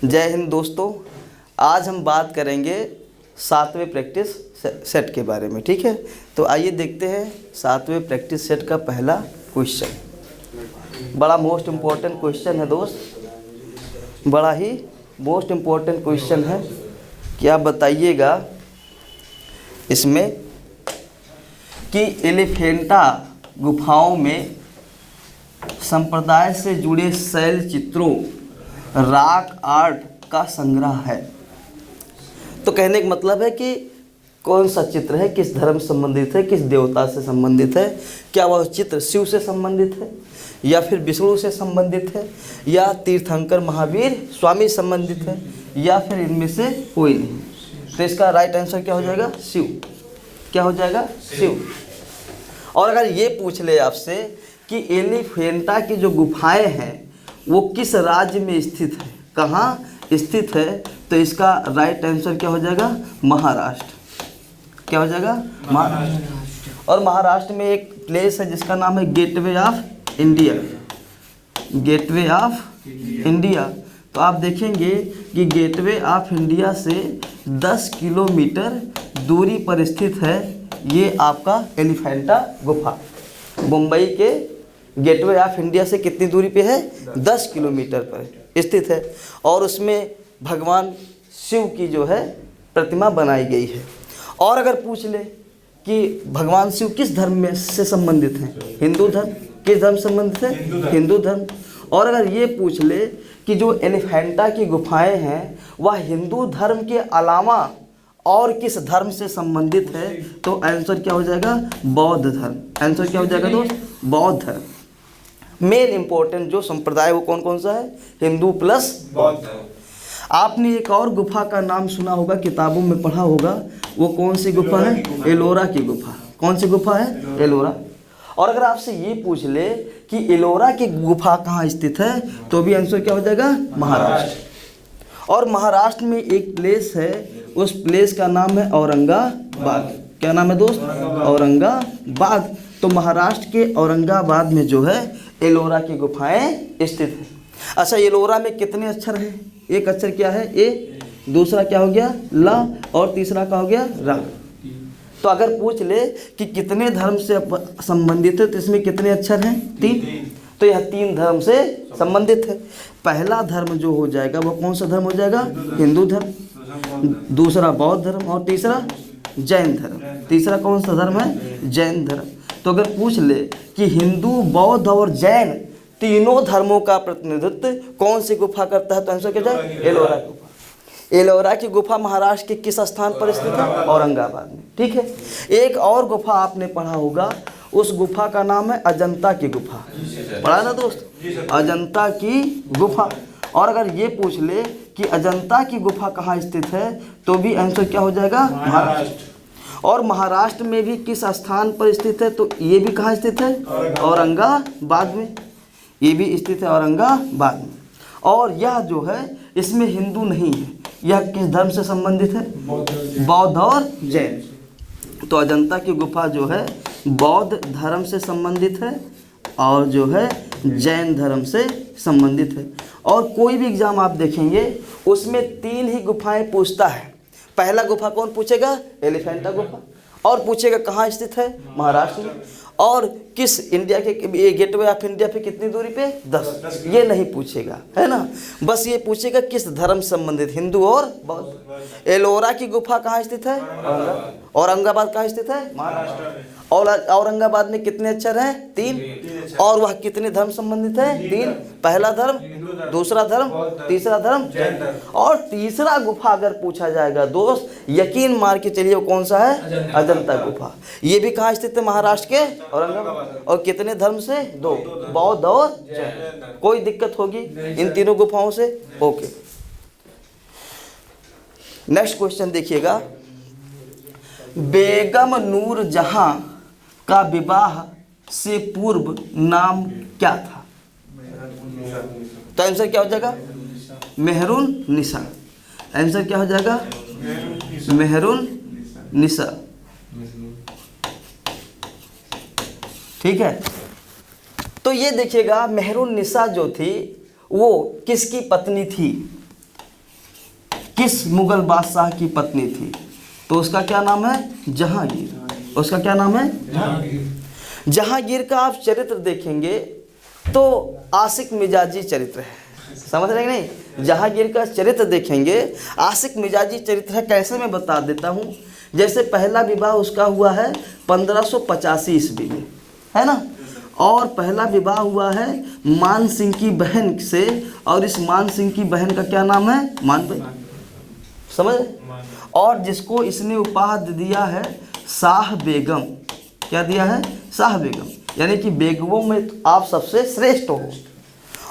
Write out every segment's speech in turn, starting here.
जय हिंद दोस्तों। आज हम बात करेंगे 7वें प्रैक्टिस सेट के बारे में। ठीक है, तो आइए देखते हैं 7वें प्रैक्टिस सेट का पहला क्वेश्चन। बड़ा मोस्ट इम्पोर्टेंट क्वेश्चन है दोस्त, बड़ा ही मोस्ट इम्पोर्टेंट क्वेश्चन है कि आप बताइएगा इसमें कि एलिफेंटा गुफाओं में संप्रदाय से जुड़े शैल चित्रों रॉक आर्ट का संग्रह है। तो कहने का मतलब है कि कौन सा चित्र है, किस धर्म से संबंधित है, किस देवता से संबंधित है, क्या वह चित्र शिव से संबंधित है या फिर विष्णु से संबंधित है या तीर्थंकर महावीर स्वामी संबंधित है या फिर इनमें से कोई नहीं। तो इसका राइट आंसर क्या हो जाएगा? शिव। क्या हो जाएगा? शिव। और अगर ये पूछ ले आपसे कि एलिफेंटा की जो गुफाएं हैं वो किस राज्य में स्थित है, कहाँ स्थित है, तो इसका राइट आंसर क्या हो जाएगा? महाराष्ट्र। क्या हो जाएगा? महाराष्ट्र। और महाराष्ट्र में एक प्लेस है जिसका नाम है gateway of India. Gateway of India. तो आप देखेंगे कि गेटवे ऑफ इंडिया से 10 किलोमीटर दूरी पर स्थित है ये आपका एलिफेंटा गुफा। मुंबई के गेटवे ऑफ इंडिया से कितनी दूरी पे है? 10 किलोमीटर पर स्थित है और उसमें भगवान शिव की जो है प्रतिमा बनाई गई है। और अगर पूछ ले कि भगवान शिव किस धर्म में से संबंधित हैं? हिंदू धर्म। किस धर्म से संबंधित है? हिंदू धर्म। और अगर ये पूछ ले कि जो एलिफेंटा की गुफाएं हैं वह हिंदू धर्म के अलावा और किस धर्म से संबंधित है, तो आंसर क्या हो जाएगा? बौद्ध धर्म। आंसर क्या हो जाएगा दोस्त? बौद्ध धर्म। मेन इंपॉर्टेंट जो संप्रदाय वो कौन कौन सा है? हिंदू प्लस बौद्ध। आपने एक और गुफा का नाम सुना होगा, किताबों में पढ़ा होगा, वो कौन सी गुफा है? एलोरा की गुफा। कौन सी गुफा है? एलोरा। और अगर आपसे ये पूछ ले कि एलोरा की गुफा कहाँ स्थित है, तो भी आंसर क्या हो जाएगा? महाराष्ट्र। और महाराष्ट्र में एक प्लेस है, उस प्लेस का नाम है औरंगाबाद। क्या नाम है दोस्त? औरंगाबाद। तो महाराष्ट्र के औरंगाबाद में जो है एलोरा की गुफाएं स्थित हैं। अच्छा, एलोरा में कितने अक्षर हैं? एक अक्षर क्या है? ए, दूसरा क्या हो गया? ला, और तीसरा क्या हो गया? रा। तो अगर पूछ ले कि कितने धर्म से संबंधित है, तो इसमें कितने अक्षर हैं? 3। तो यह 3 धर्म से संबंधित है। पहला धर्म जो हो जाएगा वो कौन सा धर्म हो जाएगा? हिंदू धर्म। दूसरा बौद्ध धर्म और तीसरा जैन धर्म। तीसरा कौन सा धर्म है? जैन धर्म। तो अगर पूछ ले कि हिंदू, बौद्ध और जैन तीनों धर्मों का प्रतिनिधित्व कौन सी गुफा करता है, तो आंसर क्या जाए? एलोरा गुफा। एलोरा की गुफा महाराष्ट्र के किस स्थान पर स्थित है? औरंगाबाद में। ठीक है। एक और गुफा आपने पढ़ा होगा, उस गुफा का नाम है अजंता की गुफा। पढ़ा ना दोस्त? अजंता की गुफा। और अगर ये पूछ ले कि अजंता की गुफा कहाँ स्थित है, तो भी आंसर क्या हो जाएगा? महाराष्ट्र। और महाराष्ट्र में भी किस स्थान पर स्थित है, तो ये भी कहाँ स्थित है? औरंगाबाद में। ये भी स्थित है औरंगाबाद में। और यह जो है इसमें हिंदू नहीं है, यह किस धर्म से संबंधित है? बौद्ध और जैन। तो अजंता की गुफा जो है बौद्ध धर्म से संबंधित है और जो है जैन धर्म से संबंधित है। और कोई भी एग्जाम आप देखेंगे उसमें 3 ही गुफाएं पूछता है। पहला गुफा कौन पूछेगा? एलिफेंटा गुफा। और पूछेगा कहाँ स्थित है? महाराष्ट्र में। और किस इंडिया के गेटवे ऑफ इंडिया पे कितनी दूरी पे? 10। ये नहीं पूछेगा, है ना। बस ये पूछेगा किस धर्म से संबंधित, हिंदू और बौद्ध। एलोरा की गुफा कहाँ स्थित है? औरंगाबाद कहाँ स्थित है? महाराष्ट्र। और औरंगाबाद में कितने अक्षर हैं? 3। और वह कितने धर्म संबंधित है? 3। पहला धर्म, दूसरा धर्म, तीसरा धर्म। और तीसरा गुफा अगर पूछा जाएगा दोस्त, यकीन मार के चलिए वो कौन सा है? अजंता गुफा। ये भी कहाँ स्थित है? महाराष्ट्र के औरंगाबाद। और कितने धर्म से? 2, बौद्ध और जैन। कोई दिक्कत होगी इन तीनों गुफाओं से? ओके। नेक्स्ट क्वेश्चन देखिएगा, बेगम नूर जहां का विवाह से पूर्व नाम क्या था? तो आंसर क्या हो जाएगा? मेहरुन निसा। आंसर क्या हो जाएगा? मेहरुन निसा। ठीक है। तो ये देखिएगा, मेहरुन निसा जो थी वो किसकी पत्नी थी? किस मुगल बादशाह की पत्नी थी? तो उसका क्या नाम है? जहांगीर। उसका क्या नाम है? जहांगीर। जहांगीर का आप चरित्र देखेंगे तो आशिक मिजाजी चरित्र है, समझ रहे हैं नहीं? जहांगीर का चरित्र देखेंगे आशिक मिजाजी चरित्र है। कैसे, मैं बता देता हूँ। जैसे पहला विवाह उसका हुआ है 1585 ईस्वी में, है ना, और पहला विवाह हुआ है मान सिंह की बहन से, और इस मान सिंह की बहन का क्या नाम है? मान भाई, समझ? और जिसको इसने उपाधि दिया है शाह बेगम। क्या दिया है? शाह बेगम, यानी कि बेगमों में आप सबसे श्रेष्ठ हो।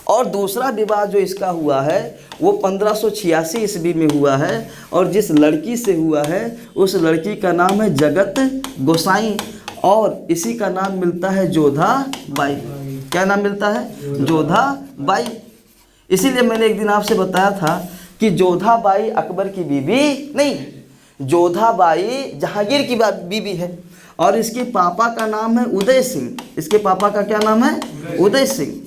और दूसरा विवाह जो इसका हुआ है वो 1586 ईस्वी में हुआ है, और जिस लड़की से हुआ है उस लड़की का नाम है जगत गोसाई, और इसी का नाम मिलता है जोधा बाई। क्या नाम मिलता है? जोधा बाई। इसीलिए मैंने एक दिन आपसे बताया था कि जोधा बाई अकबर की बीवी नहीं, जोधा बाई जहांगीर की बीवी है, और इसके पापा का नाम है उदय सिंह। इसके पापा का क्या नाम है? उदय सिंह।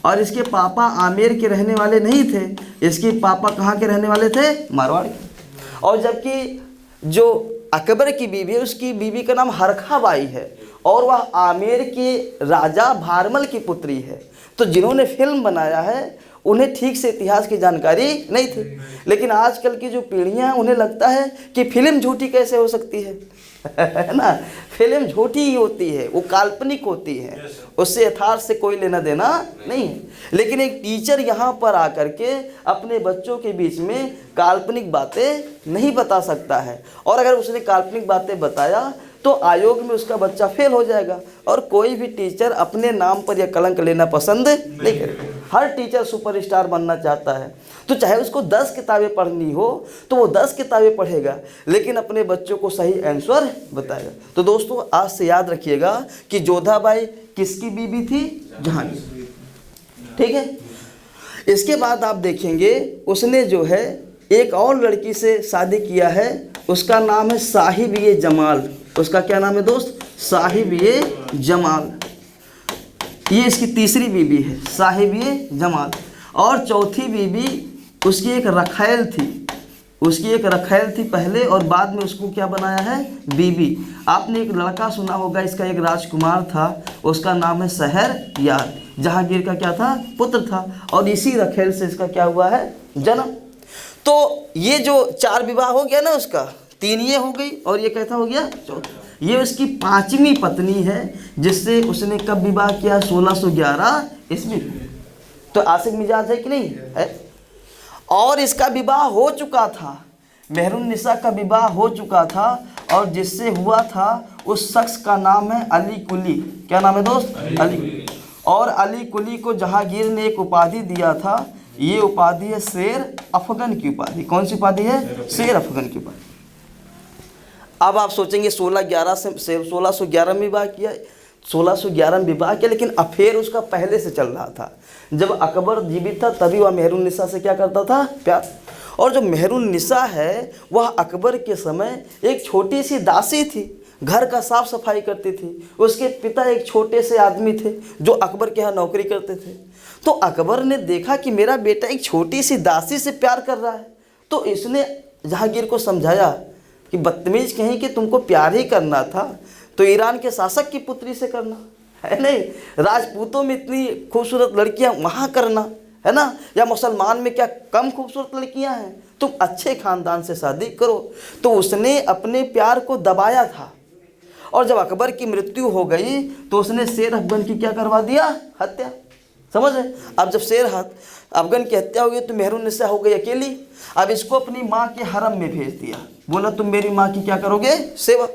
और इसके पापा आमेर के रहने वाले नहीं थे, इसके पापा कहाँ के रहने वाले थे? मारवाड़ के। और जबकि जो अकबर की बीवी है उसकी बीवी का नाम हरखा बाई है, और वह आमेर के राजा भारमल की पुत्री है। तो जिन्होंने फिल्म बनाया है उन्हें ठीक से इतिहास की जानकारी नहीं थी, लेकिन आजकल की जो पीढ़ियाँ हैं उन्हें लगता है कि फिल्म झूठी कैसे हो सकती है, है ना? फिल्म झूठी ही होती है, वो काल्पनिक होती है, उससे यथार्थ से कोई लेना देना नहीं है। लेकिन एक टीचर यहाँ पर आकर के अपने बच्चों के बीच में काल्पनिक बातें नहीं बता सकता है, और अगर उसने काल्पनिक बातें बताया तो आयोग में उसका बच्चा फेल हो जाएगा। और कोई भी टीचर अपने नाम पर यह कलंक लेना पसंद नहीं करेगा। हर टीचर सुपरस्टार बनना चाहता है, तो चाहे उसको 10 किताबें पढ़नी हो तो वो 10 किताबें पढ़ेगा, लेकिन अपने बच्चों को सही आंसर बताएगा। तो दोस्तों आज से याद रखिएगा कि जोधाबाई किसकी बीवी थी? जहांगीर। ठीक है। इसके बाद आप देखेंगे उसने जो है एक और लड़की से शादी किया है, उसका नाम है साहिब-ए-जमाल। उसका क्या नाम है दोस्त? साहिब-ए-जमाल। ये इसकी तीसरी बीवी है, साहिब-ए-जमाल। और चौथी बीवी उसकी एक रखैल थी, उसकी एक रखैल थी पहले, और बाद में उसको क्या बनाया है? बीवी। आपने एक लड़का सुना होगा, इसका एक राजकुमार था, उसका नाम है शहरयार। जहांगीर का क्या था? पुत्र था, और इसी रखैल से इसका क्या हुआ है? जन्म। तो ये जो 4 विवाह हो गया ना उसका, 3 ये हो गई और ये कैसा हो गया? चौथा। ये उसकी 5वीं पत्नी है, जिससे उसने कब विवाह किया? 1611 ईस्वी। तो आशिक मिजाज है कि नहीं है? और इसका विवाह हो चुका था, मेहरुन्निसा का विवाह हो चुका था, और जिससे हुआ था उस शख्स का नाम है अली कुली। क्या नाम है दोस्त? अली। और अली कुली को जहांगीर ने एक उपाधि दिया था, ये उपाधि है शेर अफगन की उपाधि। कौन सी उपाधि है? शेर अफगन की उपाधि। अब आप सोचेंगे 1611 में विवाह किया, 1611 में विवाह किया, लेकिन अफेयर उसका पहले से चल रहा था। जब अकबर जीवित था तभी वह मेहरुन्निसा से क्या करता था? प्यार। और जो मेहरुन्निसा है वह अकबर के समय एक छोटी सी दासी थी, घर का साफ सफाई करती थी। उसके पिता एक छोटे से आदमी थे जो अकबर के यहाँ नौकरी करते थे। तो अकबर ने देखा कि मेरा बेटा एक छोटी सी दासी से प्यार कर रहा है, तो इसने जहांगीर को समझाया कि बदतमीज कहीं कि तुमको प्यार ही करना था तो ईरान के शासक की पुत्री से करना है, नहीं राजपूतों में इतनी खूबसूरत लड़कियां वहाँ करना है ना, या मुसलमान में क्या कम खूबसूरत लड़कियां हैं, तुम अच्छे खानदान से शादी करो। तो उसने अपने प्यार को दबाया था, और जब अकबर की मृत्यु हो गई तो उसने शेर अफगन की क्या करवा दिया? हत्या। समझ रहे? अब जब शेर अफगन की हत्या हो गई तो मेहरुन्निसा हो गई अकेली। अब इसको अपनी माँ के हरम में भेज दिया, बोला तुम मेरी माँ की क्या करोगे? सेवा।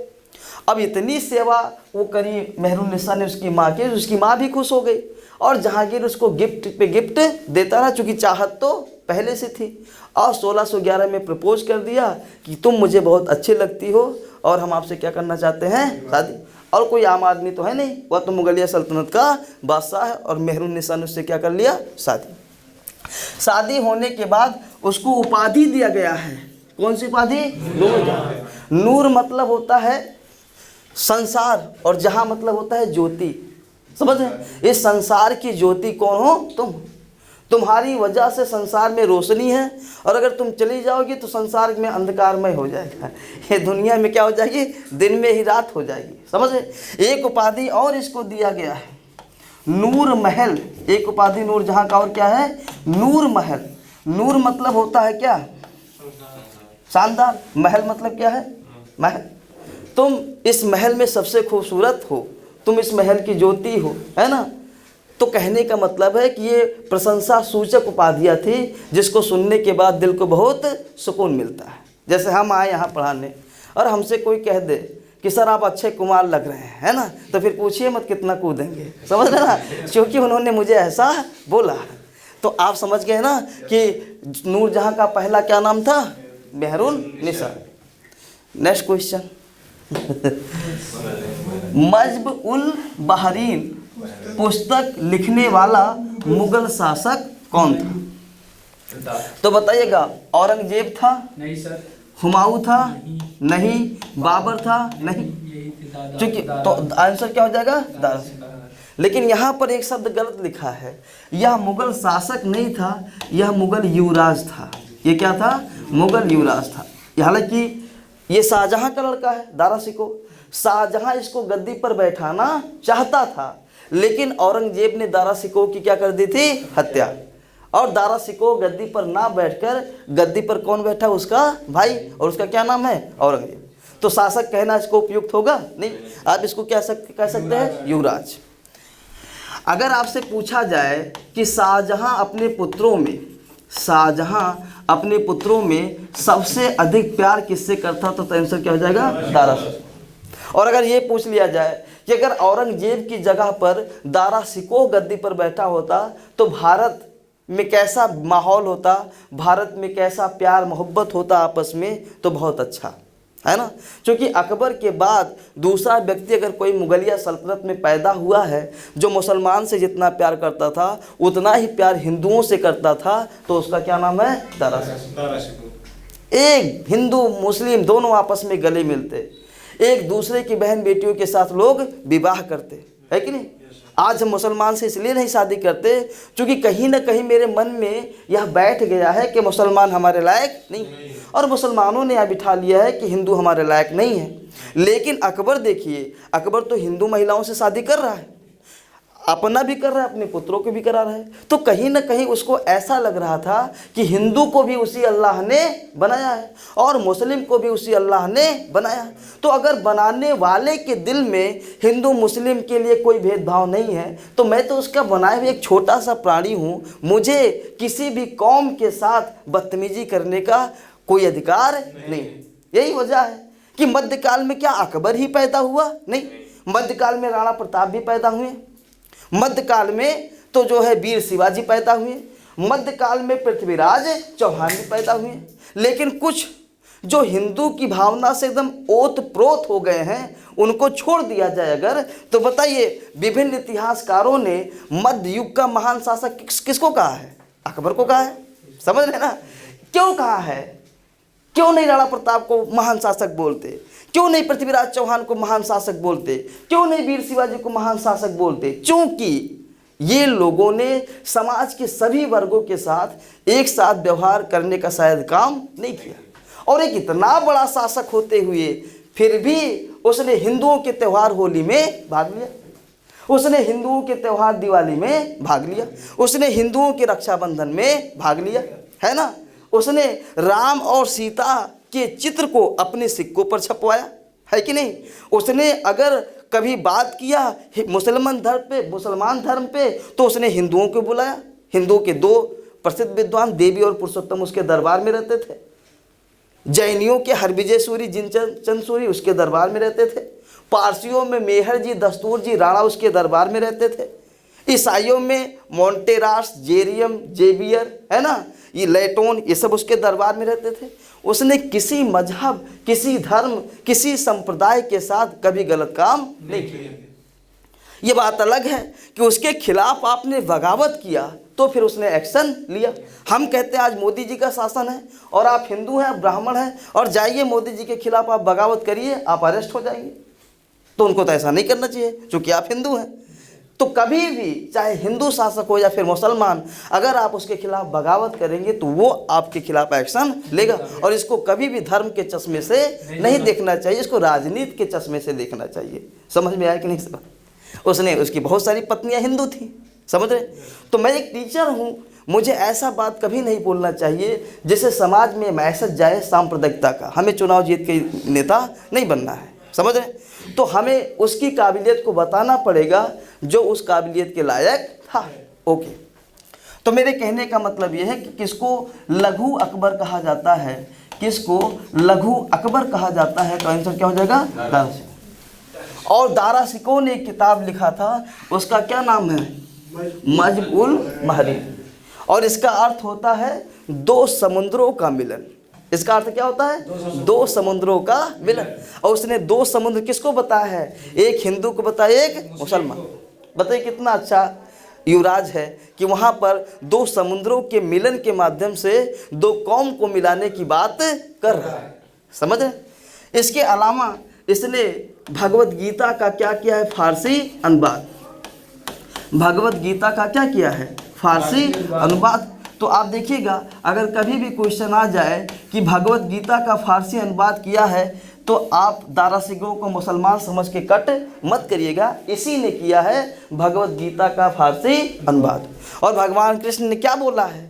अब इतनी सेवा वो करी मेहरुन्निसा ने उसकी माँ की, उसकी माँ भी खुश हो गई, और जहांगीर उसको गिफ्ट पे गिफ्ट देता रहा, चूँकि चाहत तो पहले से थी। और 1611 में प्रपोज कर दिया कि तुम मुझे बहुत अच्छी लगती हो और हम आपसे क्या करना चाहते हैं? शादी। और कोई आम आदमी तो है नहीं, वह तो मुगलिया सल्तनत का बादशाह है, और मेहरुन्निसा ने उससे क्या कर लिया? शादी। शादी होने के बाद उसको उपाधि दिया गया है। कौन सी उपाधि? नूर। नूर मतलब होता है संसार, और जहां मतलब होता है ज्योति। समझ रहे? इस संसार की ज्योति कौन हो? तुम। तुम्हारी वजह से संसार में रोशनी है, और अगर तुम चली जाओगी तो संसार में अंधकारमय हो जाएगा। ये दुनिया में क्या हो जाएगी, दिन में ही रात हो जाएगी। समझे। एक उपाधि और इसको दिया गया है, नूर महल। एक उपाधि नूर जहाँ का, और क्या है, नूर महल। नूर मतलब होता है क्या, शानदार। महल मतलब क्या है, महल। तुम इस महल में सबसे खूबसूरत हो, तुम इस महल की ज्योति हो, है ना। तो कहने का मतलब है कि ये प्रशंसा सूचक उपाधियाँ थी जिसको सुनने के बाद दिल को बहुत सुकून मिलता है। जैसे हम आए यहाँ पढ़ाने और हमसे कोई कह दे कि सर आप अच्छे कुमार लग रहे हैं, है ना, तो फिर पूछिए मत कितना कूदेंगे। समझ रहे ना, क्योंकि उन्होंने मुझे ऐसा बोला। तो आप समझ गए ना कि नूरजहाँ का पहला क्या नाम था, मेहरुन निसा। नेक्स्ट क्वेश्चन, मजब उल बहरीन पुस्तक लिखने वाला मुगल शासक कौन था? तो बताइएगा, औरंगजेब था? नहीं सर। हुमायूं था? नहीं। बाबर था? नहीं। क्योंकि तो आंसर क्या हो जाएगा, दारा। लेकिन यहाँ पर एक शब्द गलत लिखा है, यह मुगल शासक नहीं था, यह मुगल युवराज था। ये क्या था, मुगल युवराज था। हालांकि ये शाहजहां का लड़का है, दारा शिकोह। शाहजहां इसको गद्दी पर बैठाना चाहता था, लेकिन औरंगजेब ने दारा शिकोह की क्या कर दी थी, हत्या। और दारा शिकोह गद्दी पर ना बैठकर गद्दी पर कौन बैठा, उसका भाई, और उसका क्या नाम है, औरंगजेब। तो शासक कहना इसको उपयुक्त होगा नहीं, आप इसको क्या कह सकते हैं, युवराज। अगर आपसे पूछा जाए कि शाहजहां अपने पुत्रों में सबसे अधिक प्यार किससे करता, तो आंसर क्या हो जाएगा, दारा शिकोह। और अगर ये पूछ लिया जाए कि अगर औरंगजेब की जगह पर दारा शिकोह गद्दी पर बैठा होता तो भारत में कैसा माहौल होता, भारत में कैसा प्यार मोहब्बत होता आपस में, तो बहुत अच्छा, है ना। क्योंकि अकबर के बाद दूसरा व्यक्ति अगर कोई मुगलिया सल्तनत में पैदा हुआ है जो मुसलमान से जितना प्यार करता था उतना ही प्यार हिंदुओं से करता था, तो उसका क्या नाम है, दारा शिकोह। एक हिंदू मुस्लिम दोनों आपस में गले मिलते, एक दूसरे की बहन बेटियों के साथ लोग विवाह करते, है कि नहीं। आज हम मुसलमान से इसलिए नहीं शादी करते क्योंकि कहीं ना कहीं मेरे मन में यह बैठ गया है कि मुसलमान हमारे लायक नहीं, और मुसलमानों ने यह बिठा लिया है कि हिंदू हमारे लायक नहीं है। लेकिन अकबर देखिए, अकबर तो हिंदू महिलाओं से शादी कर रहा है, अपना भी कर रहा है, अपने पुत्रों को भी करा रहा है। तो कहीं ना कहीं उसको ऐसा लग रहा था कि हिंदू को भी उसी अल्लाह ने बनाया है और मुस्लिम को भी उसी अल्लाह ने बनाया। तो अगर बनाने वाले के दिल में हिंदू मुस्लिम के लिए कोई भेदभाव नहीं है, तो मैं तो उसका बनाए हुए एक छोटा सा प्राणी हूँ, मुझे किसी भी कौम के साथ बदतमीजी करने का कोई अधिकार नहीं। यही वजह है कि मध्यकाल में क्या अकबर ही पैदा हुआ, नहीं, मध्यकाल में राणा प्रताप भी पैदा हुए, मध्यकाल में तो जो है वीर शिवाजी पैदा हुए, मध्यकाल में पृथ्वीराज चौहान भी पैदा हुए। लेकिन कुछ जो हिंदू की भावना से एकदम ओत प्रोत हो गए हैं, उनको छोड़ दिया जाए अगर, तो बताइए विभिन्न इतिहासकारों ने मध्य युग का महान शासक किसको कहा है, अकबर को कहा है। समझ रहे ना, क्यों कहा है, क्यों नहीं राणा प्रताप को महान शासक बोलते, क्यों नहीं पृथ्वीराज चौहान को महान शासक बोलते, क्यों नहीं वीर शिवाजी को महान शासक बोलते? क्योंकि ये लोगों ने समाज के सभी वर्गों के साथ एक साथ व्यवहार करने का शायद काम नहीं किया। और एक इतना बड़ा शासक होते हुए फिर भी उसने हिंदुओं के त्यौहार होली में भाग लिया, उसने हिंदुओं के त्यौहार दिवाली में भाग लिया, उसने हिंदुओं के रक्षाबंधन में भाग लिया, है ना। उसने राम और सीता के चित्र को अपने सिक्कों पर छपवाया, है कि नहीं। उसने अगर कभी बात किया मुसलमान धर्म पे तो उसने हिंदुओं को बुलाया। हिंदुओं के दो प्रसिद्ध विद्वान देवी और पुरुषोत्तम उसके दरबार में रहते थे। जैनियों के हरविजय सूरी जिनचंद सूरी उसके दरबार में रहते थे। पारसियों में मेहर जी दस्तूर जी राणा उसके दरबार में रहते थे। ईसाइयों में मोंटेरास जेरियम जेवियर, है ना, ये लेटोन, ये सब उसके दरबार में रहते थे। उसने किसी मजहब, किसी धर्म, किसी संप्रदाय के साथ कभी गलत काम नहीं किया। ये बात अलग है कि उसके खिलाफ आपने बगावत किया तो फिर उसने एक्शन लिया। हम कहते हैं आज मोदी जी का शासन है और आप हिंदू हैं, ब्राह्मण हैं, और जाइए मोदी जी के खिलाफ आप बगावत करिए, आप अरेस्ट हो जाएंगे। तो उनको तो ऐसा नहीं करना चाहिए क्योंकि आप हिंदू हैं। तो कभी भी चाहे हिंदू शासक हो या फिर मुसलमान, अगर आप उसके खिलाफ बगावत करेंगे तो वो आपके खिलाफ एक्शन लेगा। और इसको कभी भी धर्म के चश्मे से नहीं देखना चाहिए, इसको राजनीति के चश्मे से देखना चाहिए। समझ में आया कि नहीं समझ? उसने, उसकी बहुत सारी पत्नियां हिंदू थी, समझ रहे? तो मैं एक टीचर हूँ, मुझे ऐसा बात कभी नहीं बोलना चाहिए जिससे समाज में मैसेज जाए सांप्रदायिकता का। हमें चुनाव जीत के नेता नहीं बनना है, समझ रहे? तो हमें उसकी काबिलियत को बताना पड़ेगा जो उस काबिलियत के लायक था। ओके, तो मेरे कहने का मतलब यह है कि किसको लघु अकबर कहा जाता है, किसको लघु अकबर कहा जाता है, तो आंसर क्या हो जाएगा? दारा शिकोह। और दारा शिकोह ने एक किताब लिखा था, उसका क्या नाम है? मजब-उल-बहरैन। और इसका अर्थ होता है दो समुद्रों का मिलन। इसका अर्थ क्या होता है? दो समुद्रों का मिलन। और उसने दो समुद्र किसको बताया है? एक हिंदू को बताया, एक मुसलमान। बताइए कितना अच्छा युवराज है कि वहाँ पर दो समुद्रों के मिलन के माध्यम से दो कौम को मिलाने की बात कर रहा है, समझ रहे? इसके अलावा इसने भगवत गीता का क्या किया है? फारसी अनुवाद। भगवत गीता का क्या किया है? फारसी अनुवाद। तो आप देखिएगा, अगर कभी भी क्वेश्चन आ जाए कि भगवत गीता का फारसी अनुवाद किया है, तो आप दारा शिकोह को मुसलमान समझ के कट मत करिएगा। इसी ने किया है भगवत गीता का फारसी अनुवाद। और भगवान कृष्ण ने क्या बोला है?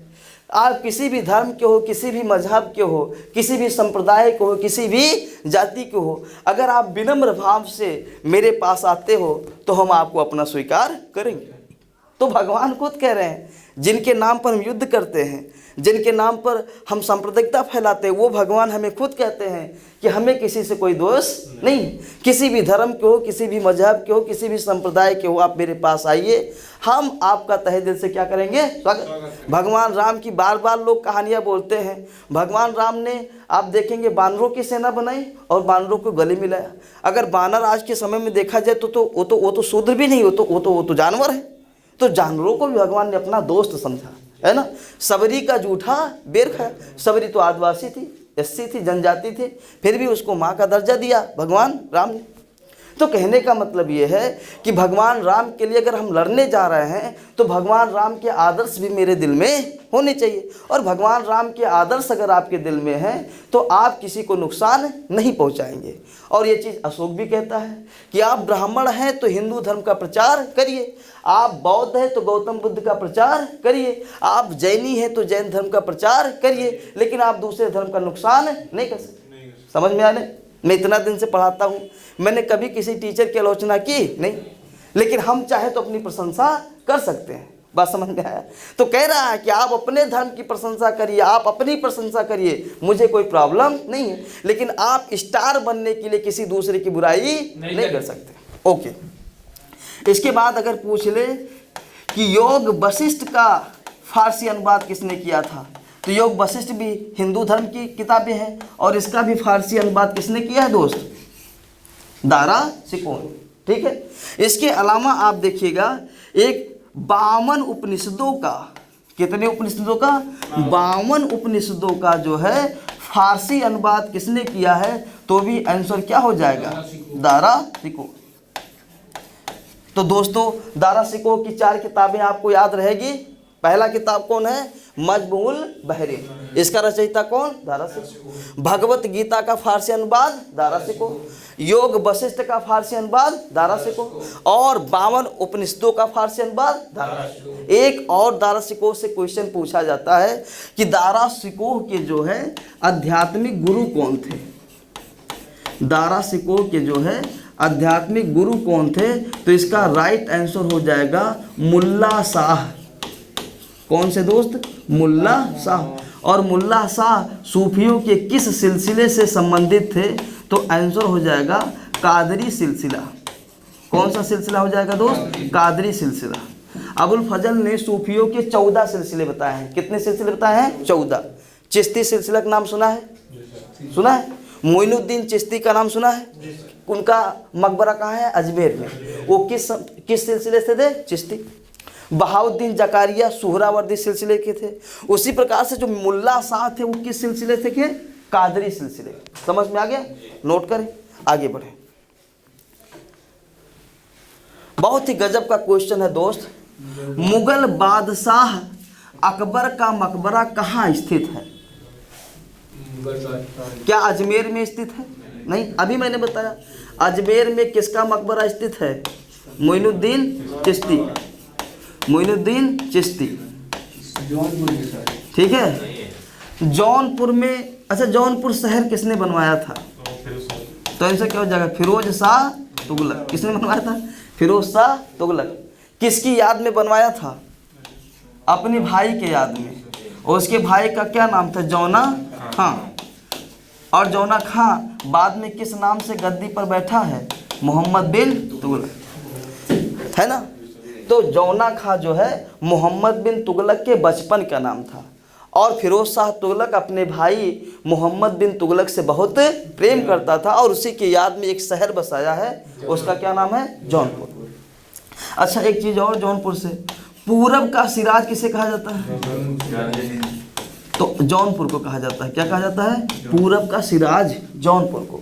आप किसी भी धर्म के हो, किसी भी मजहब के हो, किसी भी संप्रदाय के हो, किसी भी जाति के हो, अगर आप विनम्र भाव से मेरे पास आते हो तो हम आपको अपना स्वीकार करेंगे। तो भगवान खुद कह रहे हैं, जिनके नाम पर हम युद्ध करते हैं, जिनके नाम पर हम सांप्रदायिकता फैलाते हैं, वो भगवान हमें खुद कहते हैं कि हमें किसी से कोई दोष नहीं। किसी भी धर्म के हो, किसी भी मजहब के हो, किसी भी संप्रदाय के हो, आप मेरे पास आइए, हम आपका तहे दिल से क्या करेंगे? स्वागत। भगवान राम की बार बार लोग कहानियाँ बोलते हैं। भगवान राम ने, आप देखेंगे, बानरों की सेना बनाई और बानरों को गले मिलाया। अगर बानर आज के समय में देखा जाए तो वो तो शूद्र भी नहीं, वो तो जानवर है। तो जानवरों को भी भगवान ने अपना दोस्त समझा, है ना? सबरी का जूठा बेर खाया। सबरी तो आदिवासी थी, एससी थी, जनजाति थी, फिर भी उसको माँ का दर्जा दिया भगवान राम ने। तो कहने का मतलब ये है कि भगवान राम के लिए अगर हम लड़ने जा रहे हैं तो भगवान राम के आदर्श भी मेरे दिल में होने चाहिए। और भगवान राम के आदर्श अगर आपके दिल में हैं तो आप किसी को नुकसान नहीं पहुंचाएंगे। और ये चीज़ अशोक भी कहता है कि आप ब्राह्मण हैं तो हिंदू धर्म का प्रचार करिए, आप बौद्ध हैं तो गौतम बुद्ध का प्रचार करिए, आप जैनी हैं तो जैन धर्म का प्रचार करिए, लेकिन आप दूसरे धर्म का नुकसान नहीं कर सकते। समझ में आने? मैं इतना दिन से पढ़ाता हूँ, मैंने कभी किसी टीचर की आलोचना की नहीं, लेकिन हम चाहे तो अपनी प्रशंसा कर सकते हैं। बात समझ में आया? तो कह रहा है कि आप अपने धर्म की प्रशंसा करिए, आप अपनी प्रशंसा करिए, मुझे कोई प्रॉब्लम नहीं है, लेकिन आप स्टार बनने के लिए किसी दूसरे की बुराई नहीं कर सकते। ओके, इसके बाद अगर पूछ ले कि योग वशिष्ठ का फारसी अनुवाद किसने किया था, तो योग वशिष्ठ भी हिंदू धर्म की किताबें हैं और इसका भी फारसी अनुवाद किसने किया है दोस्त? दारा शिकोह। ठीक है, इसके अलावा आप देखिएगा एक 52 उपनिषदों का, कितने उपनिषदों का? 52 उपनिषदों का जो है फारसी अनुवाद किसने किया है, तो भी आंसर क्या हो जाएगा? दारा शिकोह। तो दोस्तों, दारा शिकोह की 4 किताबें आपको याद रहेगी। पहला किताब कौन है? मजब-उल-बहरैन। इसका रचयिता कौन? दारा शिकोह। भगवत गीता का फारसी अनुवाद दारा शिकोह। योग वशिष्ठ का फारसी अनुवाद दारा शिकोह। और 52 उपनिषदों का फारसी अनुवाद दारा शिकोह। एक और दारा शिकोह से क्वेश्चन पूछा जाता है कि दारा शिकोह के जो है आध्यात्मिक गुरु कौन थे? दारा शिकोह के जो है आध्यात्मिक गुरु कौन थे, तो इसका राइट आंसर हो जाएगा मुल्ला शाह। कौन से दोस्त? मुल्ला शाह। और मुल्ला शाह सूफियों के किस सिलसिले से संबंधित थे, तो आंसर हो जाएगा कादरी सिलसिला। कौन सा सिलसिला हो जाएगा दोस्त? कादरी सिलसिला। अबुल फजल ने सूफियों के 14 सिलसिले बताए हैं। कितने सिलसिले बताए हैं? 14। चिश्ती सिलसिला का नाम सुना है? सुना है? मोइनुद्दीन चिश्ती का नाम सुना है? उनका मकबरा कहाँ है? अजमेर में। वो किस सिलसिले से थे? चिश्ती। बहाउद्दीन जकारिया सुहरावर्दी सिलसिले के थे। उसी प्रकार से जो मुल्ला शाह थे वो किस सिलसिले से थे? कादरी सिलसिले। समझ में आ गया? नोट करें, आगे बढ़े। बहुत ही गजब का क्वेश्चन है दोस्त। मुगल बादशाह अकबर का मकबरा कहाँ स्थित है? क्या अजमेर में स्थित है? नहीं, अभी मैंने बताया अजमेर में किसका मकबरा स्थित है? मोइनुद्दीन चिश्ती, मोइनुद्दीन चिश्ती, ठीक है। जौनपुर में, अच्छा जौनपुर शहर किसने बनवाया था? तो आंसर क्या हो जाएगा? फिरोज शाह तुगलक। किसने बनवाया था? फिरोज शाह तुगलक। किसकी याद में बनवाया था? अपने भाई के याद में। और उसके भाई का क्या नाम था? जौना खां। और जौना खां बाद में किस नाम से गद्दी पर बैठा है? मोहम्मद बिन तुगलक, है ना। तो जौना खां जो है मोहम्मद बिन तुगलक के बचपन का नाम था। और फिरोज शाह तुगलक अपने भाई मोहम्मद बिन तुगलक से बहुत प्रेम करता था और उसी की याद में एक शहर बसाया है, उसका क्या नाम है? जौनपुर। अच्छा एक चीज़ और, जौनपुर से पूरब का सिराज किसे कहा जाता है? तो जौनपुर को कहा जाता है। क्या कहा जाता है? पूरब का सिराज जौनपुर को।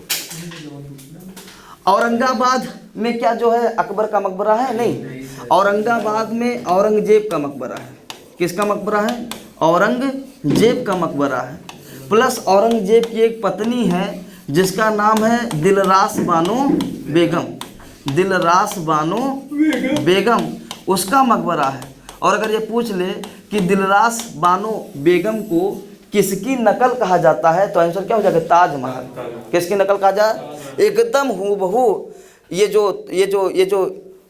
औरंगाबाद में क्या जो है अकबर का मकबरा है? नहीं, औरंगाबाद में औरंगजेब का मकबरा है। किसका मकबरा है? औरंगजेब का मकबरा है। प्लस औरंगजेब की एक पत्नी है जिसका नाम है दिलरास बानो बेगम, दिलरास बानो बेगम, उसका मकबरा है। और अगर ये पूछ ले कि दिलरास बानो बेगम को किसकी नकल कहा जाता है, तो आंसर क्या हो जाएगा? ताजमहल। किसकी नकल कहा जाए? एकदम हूबहू ये जो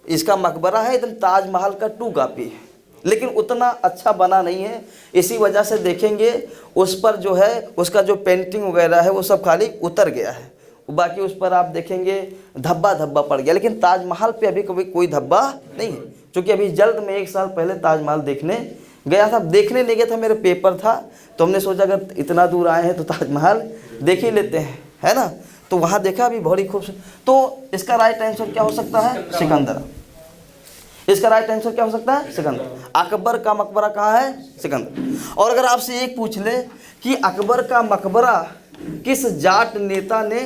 इसका मकबरा है एकदम ताजमहल का 2 कॉपी है, लेकिन उतना अच्छा बना नहीं है। इसी वजह से देखेंगे उस पर जो है उसका जो पेंटिंग वगैरह है वो सब खाली उतर गया है, बाकी उस पर आप देखेंगे धब्बा धब्बा पड़ गया। लेकिन ताजमहल पे अभी कभी कोई धब्बा नहीं है, क्योंकि अभी जल्द में 1 साल पहले ताजमहल देखने गया था। देखने नहीं गया था, मेरा पेपर था, तो हमने सोचा अगर इतना दूर आए हैं तो ताजमहल देख ही लेते हैं, है ना। तो वहाँ देखा भी बड़ी खूबसूरत। तो इसका राइट आंसर क्या हो सकता है? सिकंदर। इसका राइट आंसर क्या हो सकता है? सिकंदर। अकबर का मकबरा कहाँ है? सिकंदर। और अगर आपसे एक पूछ ले कि अकबर का मकबरा किस जाट नेता ने,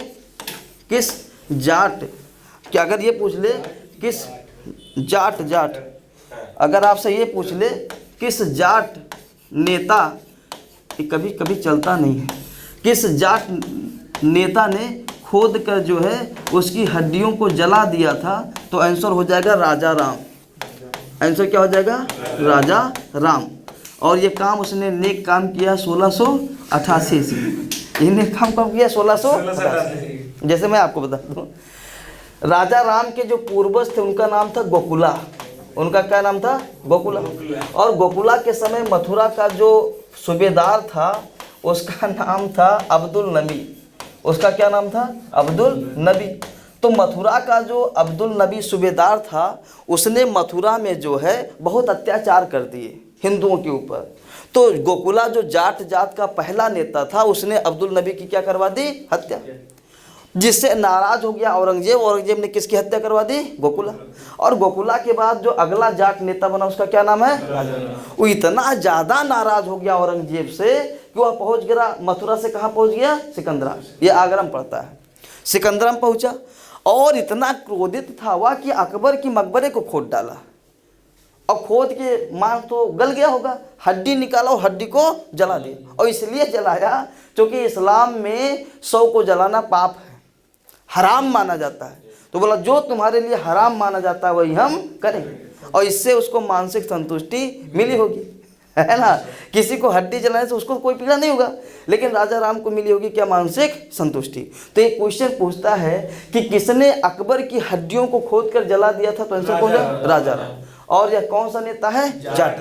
किस जाट, क्या अगर ये पूछ ले किस जाट, अगर आपसे ये पूछ ले किस जाट नेता, कभी कभी चलता नहीं है, किस जाट नेता ने खोद कर जो है उसकी हड्डियों को जला दिया था, तो आंसर हो जाएगा राजा राम। आंसर क्या हो जाएगा? राजा राम। और ये काम उसने नेक काम किया 1688 से। ये नेक काम कब किया? 1688। जैसे मैं आपको बता दूं, राजा राम के जो पूर्वज थे उनका नाम था गोकुला। उनका क्या नाम था? गोकुला। और गोकुला के समय मथुरा का जो सूबेदार था उसका नाम था अब्दुल नबी। उसका क्या नाम था? अब्दुल नबी। तो मथुरा का जो अब्दुल नबी सूबेदार था उसने मथुरा में जो है बहुत अत्याचार कर दिए हिंदुओं के ऊपर। तो गोकुला जो जाट का पहला नेता था उसने अब्दुल नबी की क्या करवा दी? हत्या। जिससे नाराज हो गया औरंगजेब। औरंगजेब ने किसकी हत्या करवा दी? गोकुला। और गोकुला के बाद जो अगला जाट नेता बना उसका क्या नाम है? वो इतना ज़्यादा नाराज हो गया औरंगजेब से कि वह पहुंच गया मथुरा से, कहाँ पहुंच गया? सिकंदरा। ये आगरा में पड़ता है। सिकंदरा में पहुंचा और इतना क्रोधित था वह कि अकबर की मकबरे को खोद डाला। और खोद के मांग तो गल गया होगा, हड्डी निकाला और हड्डी को जला दिया। और इसलिए जलाया क्योंकि इस्लाम में 100 को जलाना पाप है, हराम माना जाता है। तो बोला जो तुम्हारे लिए हराम माना जाता है वही हम करेंगे। और इससे उसको मानसिक संतुष्टि मिली होगी, है ना। किसी को हड्डी जलाने से उसको कोई पीड़ा नहीं होगा, लेकिन राजा राम को मिली होगी क्या? मानसिक संतुष्टि। तो एक क्वेश्चन पूछता है कि किसने अकबर की हड्डियों को खोद कर जला दिया था, तो आंसर कौन है? राजा राम। और यह कौन सा नेता है? जाट।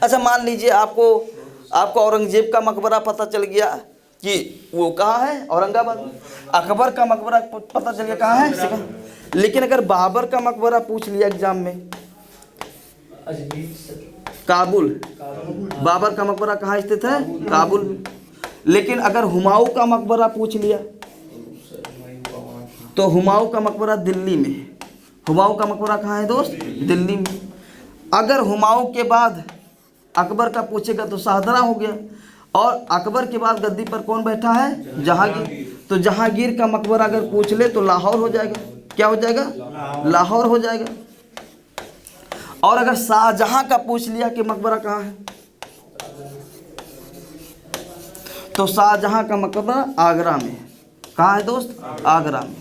अच्छा मान लीजिए आपको औरंगजेब का मकबरा पता चल गया कि वो कहाँ है? औरंगाबाद। अकबर का मकबरा पता चल गया कहाँ है? सिकंदर। लेकिन अगर बाबर का मकबरा पूछ लिया एग्जाम में, काबुल। बाबर का मकबरा कहाँ स्थित है? काबुल में। लेकिन अगर हुमायूं का मकबरा पूछ लिया तो हुमायूं का मकबरा दिल्ली में है। हुमायूं का मकबरा कहाँ है दोस्त? दिल्ली में। अगर हुमायूं के बाद अकबर का पूछेगा तो शाहदरा हो गया। और अकबर के बाद गद्दी पर कौन बैठा है? जहांगीर। तो जहांगीर का मकबरा अगर पूछ ले तो लाहौर हो जाएगा। क्या हो जाएगा? लाहौर हो जाएगा। और अगर शाहजहां का पूछ लिया कि मकबरा कहाँ है, तो शाहजहां का मकबरा आगरा में है। कहाँ है दोस्त? आगरा में।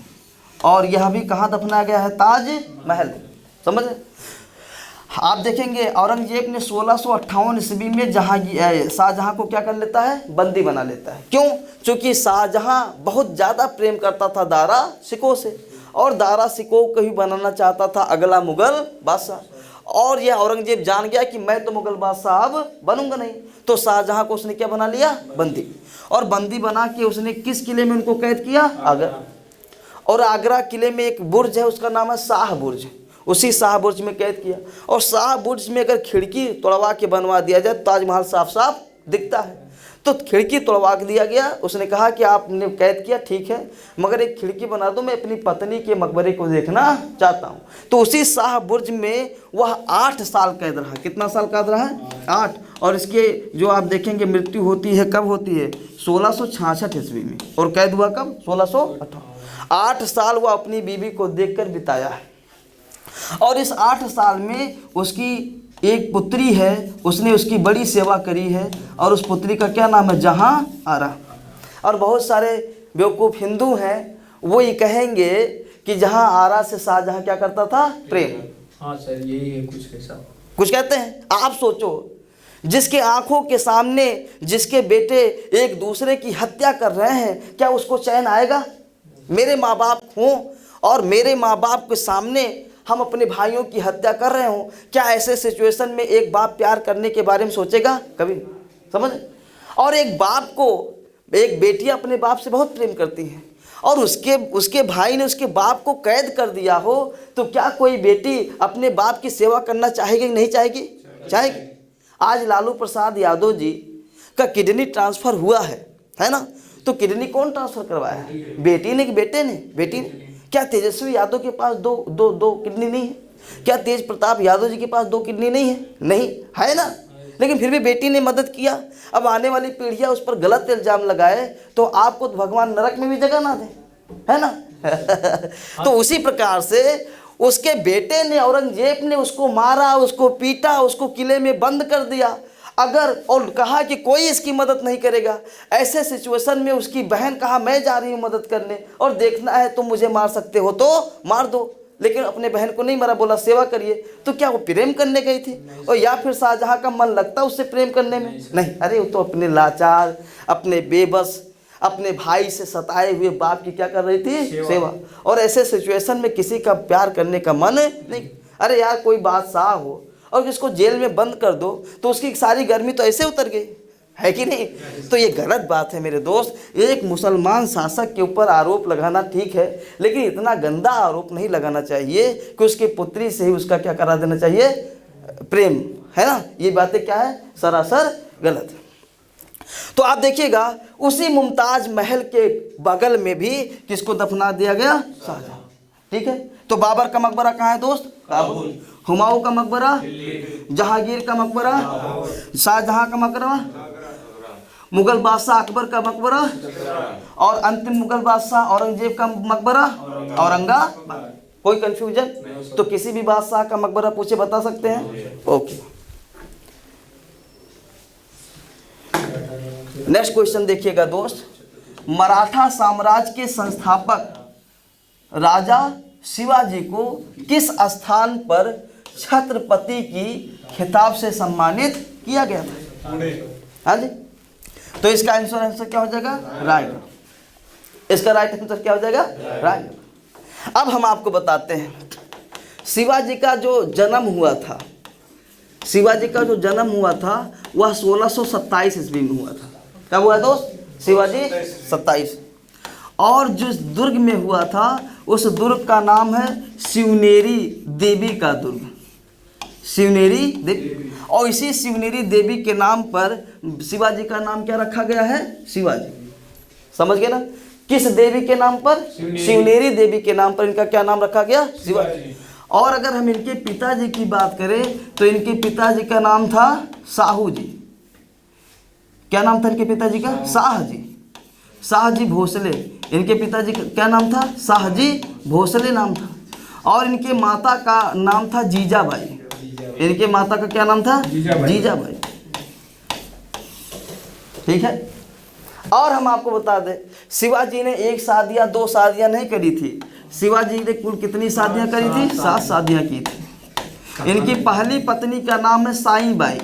और यह भी कहाँ दफनाया गया है? ताज महल। समझ? आप देखेंगे औरंगजेब ने 1658 ईस्वी में शाहजहां को क्या कर लेता है? बंदी बना लेता है। क्यों? क्योंकि शाहजहां बहुत ज़्यादा प्रेम करता था दारा शिकोह से, और दारा शिकोह को ही बनाना चाहता था अगला मुगल बादशाह। और यह औरंगजेब जान गया कि मैं तो मुगल बादशाह अब बनूंगा नहीं, तो शाहजहां को उसने क्या बना लिया? बंदी। और बंदी बना के उसने किस किले में उनको कैद किया? आगरा। और आगरा किले में एक बुर्ज है, उसका नाम है शाह बुर्ज। उसी शाह बुर्ज में कैद किया। और शाह बुर्ज में अगर खिड़की तोड़वा के बनवा दिया जाए तो ताजमहल साफ साफ दिखता है। तो खिड़की तोड़वा के दिया गया। उसने कहा कि आपने कैद किया ठीक है, मगर एक खिड़की बना दो, मैं अपनी पत्नी के मकबरे को देखना चाहता हूँ। तो उसी शाह बुर्ज में वह 8 साल कैद रहा। कितना साल कैद रहा है? 8। और इसके जो आप देखेंगे मृत्यु होती है, कब होती है? 1666 ईस्वी में। और कैद हुआ कब? 1658। 8 साल वह अपनी बीवी को देखकर बिताया है। और इस 8 साल में उसकी एक पुत्री है, उसने उसकी बड़ी सेवा करी है। और उस पुत्री का क्या नाम है? जहां आरा। और बहुत सारे बेवकूफ़ हिंदू हैं, वो ये कहेंगे कि जहां आरा से शाहजहां क्या करता था? प्रेम। हाँ सर, यही है कुछ ऐसा। कुछ कहते हैं। आप सोचो, जिसके आंखों के सामने जिसके बेटे एक दूसरे की हत्या कर रहे हैं, क्या उसको चैन आएगा? मेरे माँ बाप हों और मेरे माँ बाप के सामने हम अपने भाइयों की हत्या कर रहे हों, क्या ऐसे सिचुएशन में एक बाप प्यार करने के बारे में सोचेगा कभी? समझ? और एक बाप को, एक बेटी अपने बाप से बहुत प्रेम करती है, और उसके भाई ने उसके बाप को कैद कर दिया हो, तो क्या कोई बेटी अपने बाप की सेवा करना चाहेगी कि नहीं चाहेगी? चाहेगी। आज लालू प्रसाद यादव जी का किडनी ट्रांसफ़र हुआ है ना? तो किडनी कौन ट्रांसफ़र करवाया है? बेटी ने कि बेटे ने? बेटी ने। क्या तेजस्वी यादव के पास दो किडनी नहीं है? क्या तेज प्रताप यादव जी के पास 2 किडनी नहीं है? नहीं है ना? लेकिन फिर भी बेटी ने मदद किया। अब आने वाली पीढ़ियां उस पर गलत इल्जाम लगाए तो आपको तो भगवान नरक में भी जगह ना दे, है ना? तो उसी प्रकार से उसके बेटे ने, औरंगजेब ने उसको मारा, उसको पीटा, उसको किले में बंद कर दिया। अगर और कहा कि कोई इसकी मदद नहीं करेगा, ऐसे सिचुएशन में उसकी बहन कहा मैं जा रही हूँ मदद करने, और देखना है तुम मुझे मार सकते हो तो मार दो, लेकिन अपने बहन को नहीं मारा, बोला सेवा करिए। तो क्या वो प्रेम करने गई थी? और या फिर शाहजहां का मन लगता उससे प्रेम करने में? नहीं। अरे वो तो अपने लाचार, अपने बेबस, अपने भाई से सताए हुए बाप की क्या कर रही थी? सेवा। और ऐसे सिचुएशन में किसी का प्यार करने का मन नहीं। अरे यार, कोई बादशाह हो और जिसको जेल में बंद कर दो तो उसकी सारी गर्मी तो ऐसे उतर गई, है कि नहीं? तो ये गलत बात है मेरे दोस्त। एक मुसलमान शासक के ऊपर आरोप लगाना ठीक है, लेकिन इतना गंदा आरोप नहीं लगाना चाहिए कि उसकी पुत्री से ही उसका क्या करा देना चाहिए? प्रेम, है ना? ये बातें क्या है? सरासर गलत है। तो आप देखिएगा उसी मुमताज महल के बगल में भी किसको दफना दिया गया? शाहजहां। ठीक है। तो बाबर का मकबरा कहाँ है दोस्त? काबुल। हुमायूं का मकबरा? जहांगीर का मकबरा? शाहजहां का मकबरा? मुगल बादशाह अकबर का मकबरा? और अंतिम मुगल बादशाह औरंगजेब का मकबरा? औरंगाबाद। कोई कंफ्यूजन? तो किसी भी बादशाह का मकबरा पूछे बता सकते हैं। ओके, नेक्स्ट क्वेश्चन देखिएगा दोस्त। मराठा साम्राज्य के संस्थापक राजा शिवाजी को किस स्थान पर छत्रपति की खिताब से सम्मानित किया गया था? हाँ जी। तो इसका आंसर क्या हो जाएगा? रायगढ़। इसका राइट आंसर क्या हो जाएगा? रायगढ़। अब हम आपको बताते हैं शिवाजी का जो जन्म हुआ था, शिवाजी का जो जन्म हुआ था वह 1627 ईस्वी में हुआ था। कब हुआ दोस्त? शिवाजी 27। और जिस दुर्ग में हुआ था उस दुर्ग का नाम है शिवनेरी देवी का दुर्ग। शिवनेरी देवी। और इसी शिवनेरी देवी के नाम पर शिवाजी का नाम क्या रखा गया है? शिवाजी। समझ गए ना? किस देवी के नाम पर? शिवनेरी देवी के नाम पर इनका क्या नाम रखा गया? शिवाजी। और अगर हम इनके पिताजी की बात करें तो इनके पिताजी का नाम था साहू जी। क्या नाम था इनके पिताजी का? शाह जी। शाह जी भोसले। इनके पिताजी का क्या नाम था? शाहजी भोसले नाम था। और इनके माता का नाम था जीजाबाई। इनके माता का क्या नाम था? जीजाबाई। ठीक है। और हम आपको बता दें, शिवाजी ने 1 शादियाँ 2 शादियाँ नहीं करी थी। शिवाजी ने कुल कितनी शादियाँ करी थी? 7 शादियाँ की थी। इनकी पहली पत्नी का नाम है साईबाई।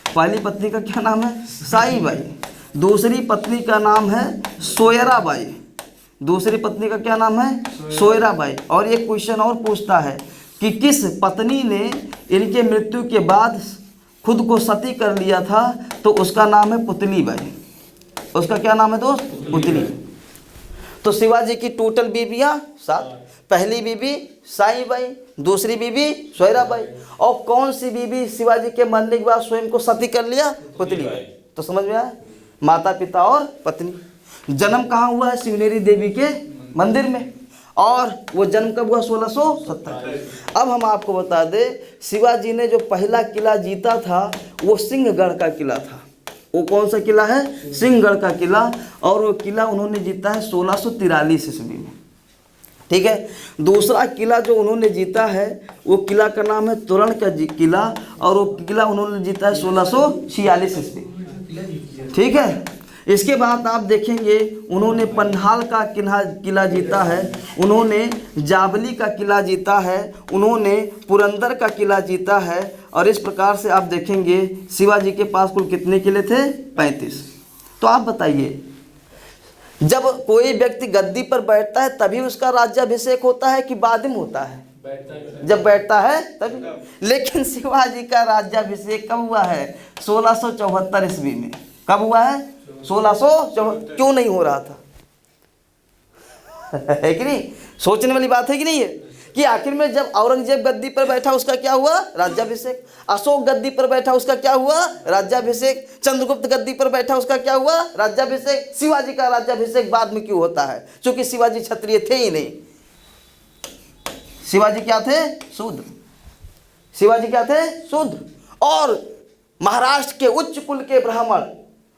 पहली पत्नी का क्या नाम है? साईबाई। दूसरी पत्नी का नाम है सोयराबाई। दूसरी पत्नी का क्या नाम है? सोयराबाई। और एक क्वेश्चन और पूछता है कि किस पत्नी ने इनके मृत्यु के बाद खुद को सती कर लिया था? तो उसका नाम है पुतलीबाई। उसका क्या नाम है दोस्त? पुतली। तो शिवाजी की टोटल बीबियाँ 7। पहली बीबी साईबाई, दूसरी बीबी सोयराबाई, और कौन सी बीबी शिवाजी के मरने के बाद स्वयं को सती कर लिया? पुतलीबाई। तो समझ में आया? माता पिता और पत्नी। जन्म कहाँ हुआ है? शिवनेरी देवी के मंदिर में। और वो जन्म कब हुआ? 1670। अब हम आपको बता दें, शिवाजी ने जो पहला किला जीता था वो सिंहगढ़ का किला था। वो कौन सा किला है? सिंहगढ़ का किला। और वो किला उन्होंने जीता है 1643 ईस्वी में। ठीक है। दूसरा किला जो उन्होंने जीता है वो किला का नाम है तोरण का किला, और वो किला उन्होंने जीता है 1646 ईस्वी। ठीक है। इसके बाद आप देखेंगे उन्होंने पंडाल का किला जीता है, उन्होंने जावली का किला जीता है, उन्होंने पुरंदर का किला जीता है। और इस प्रकार से आप देखेंगे शिवाजी के पास कुल कितने किले थे? 35। तो आप बताइए, जब कोई व्यक्ति गद्दी पर बैठता है तभी उसका राज्याभिषेक होता है कि बाद में होता है? जब बैठता है तभी। लेकिन शिवाजी का राज्याभिषेक कब हुआ है? 1674 ईस्वी में। कब हुआ है? 1674। क्यों नहीं हो रहा था? है कि नहीं? सोचने वाली बात है कि नहीं है कि आखिर में जब औरंगजेब गद्दी पर बैठा उसका क्या हुआ? राज्याभिषेक। अशोक गद्दी पर बैठा उसका क्या हुआ? राज्याभिषेक। चंद्रगुप्त गद्दी पर बैठा उसका क्या हुआ? राज्याभिषेक। शिवाजी का राज्याभिषेक बाद में क्यों होता है? क्योंकि शिवाजी क्षत्रिय थे ही नहीं। शिवाजी क्या थे? शूद्र। शिवाजी क्या थे? शूद्र। और महाराष्ट्र के उच्च कुल के ब्राह्मण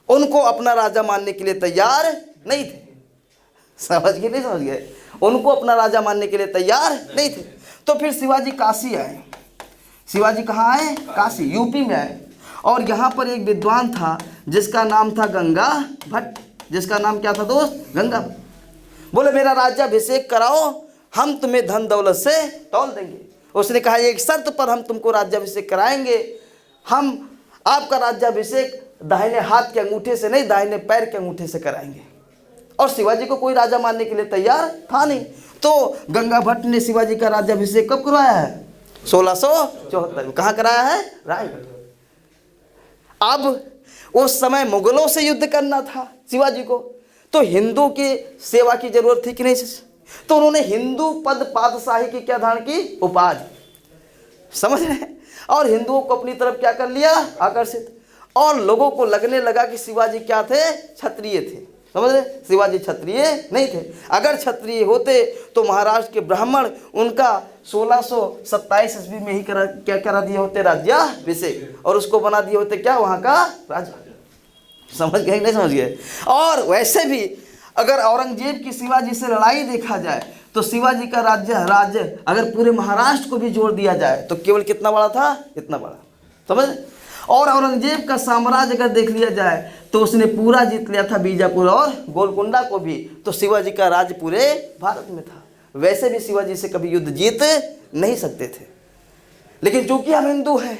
उनको अपना राजा मानने के लिए तैयार नहीं थे। समझ गए? नहीं समझ गए? उनको अपना राजा मानने के लिए तैयार नहीं थे। तो फिर शिवाजी काशी आए। शिवाजी कहाँ आए? काशी, यूपी में आए। और यहाँ पर एक विद्वान था जिसका नाम था गंगा भट्ट। जिसका नाम क्या था दोस्त? गंगा भट्ट। बोले मेरा राज्याभिषेक कराओ, हम तुम्हें धन दौलत से तौल देंगे। उसने कहा एक शर्त पर हम तुमको राज्याभिषेक कराएंगे, हम आपका राज्याभिषेक दाहिने हाथ के अंगूठे से नहीं, दाहिने पैर के अंगूठे से कराएंगे। और शिवाजी को कोई राजा मानने के लिए तैयार था नहीं। तो गंगा भट्ट ने शिवाजी का राज्याभिषेक कब करवाया है? 1674 में। कहाँ कराया है? रायगढ़। अब उस समय मुगलों से युद्ध करना था शिवाजी को, तो हिंदू की सेवा की जरूरत थी कि नहीं? तो उन्होंने हिंदू पद पातशाही की क्या धारण की? उपाधि। समझ रहे हैं? और हिंदुओं को अपनी तरफ क्या कर लिया? आकर्षित। और लोगों को लगने लगा कि शिवाजी क्या थे? क्षत्रिय थे। समझ रहे? शिवाजी क्षत्रिय नहीं थे। अगर क्षत्रिय होते तो महाराष्ट्र के ब्राह्मण उनका 1627 ईस्वी में ही क्या करा दिए होते? राज्याभिषेक। और उसको बना दिए होते क्या? वहाँ का राजा। समझ गए? नहीं समझ गए? और वैसे भी अगर औरंगजेब की शिवाजी से लड़ाई देखा जाए तो शिवाजी का राज्य अगर पूरे महाराष्ट्र को भी जोड़ दिया जाए तो केवल कितना बड़ा था? इतना बड़ा। समझ? और औरंगजेब का साम्राज्य अगर देख लिया जाए तो उसने पूरा जीत लिया था बीजापुर और गोलकुंडा को भी। तो शिवाजी का राज्य पूरे भारत में था। वैसे भी शिवाजी से कभी युद्ध जीत नहीं सकते थे, लेकिन चूंकि हम हिंदू हैं,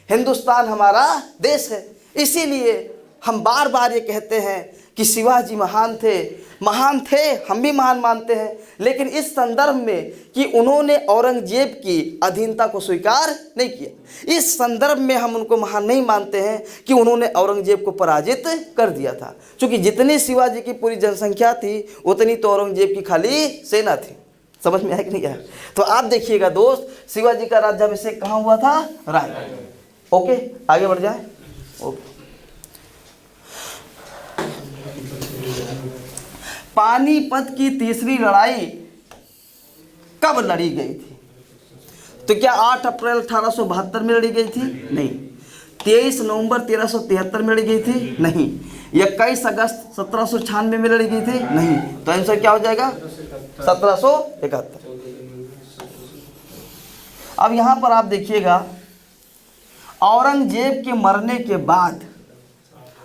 हिंदुस्तान हमारा देश है, इसीलिए हम बार बार ये कहते हैं कि शिवाजी महान थे, हम भी महान मानते हैं। लेकिन इस संदर्भ में कि उन्होंने औरंगजेब की अधीनता को स्वीकार नहीं किया, इस संदर्भ में हम उनको महान नहीं मानते हैं कि उन्होंने औरंगजेब को पराजित कर दिया था। क्योंकि जितनी शिवाजी की पूरी जनसंख्या थी उतनी तो औरंगजेब की खाली सेना थी। समझ में आया कि नहीं आया? तो आप देखिएगा दोस्त, शिवाजी का राज्याभिषेक कहाँ हुआ था? रायगढ़। ओके, आगे बढ़ जाए। ओके। पानीपत की तीसरी लड़ाई कब लड़ी गई थी? तो क्या 8 अप्रैल 1872 में लड़ी गई थी? नहीं। 23 नवंबर 1373 में लड़ी गई थी? नहीं। 21 अगस्त 1796 में लड़ी गई थी? नहीं। तो आंसर क्या हो जाएगा? 1771। अब यहाँ पर आप देखिएगा, औरंगजेब के मरने के बाद,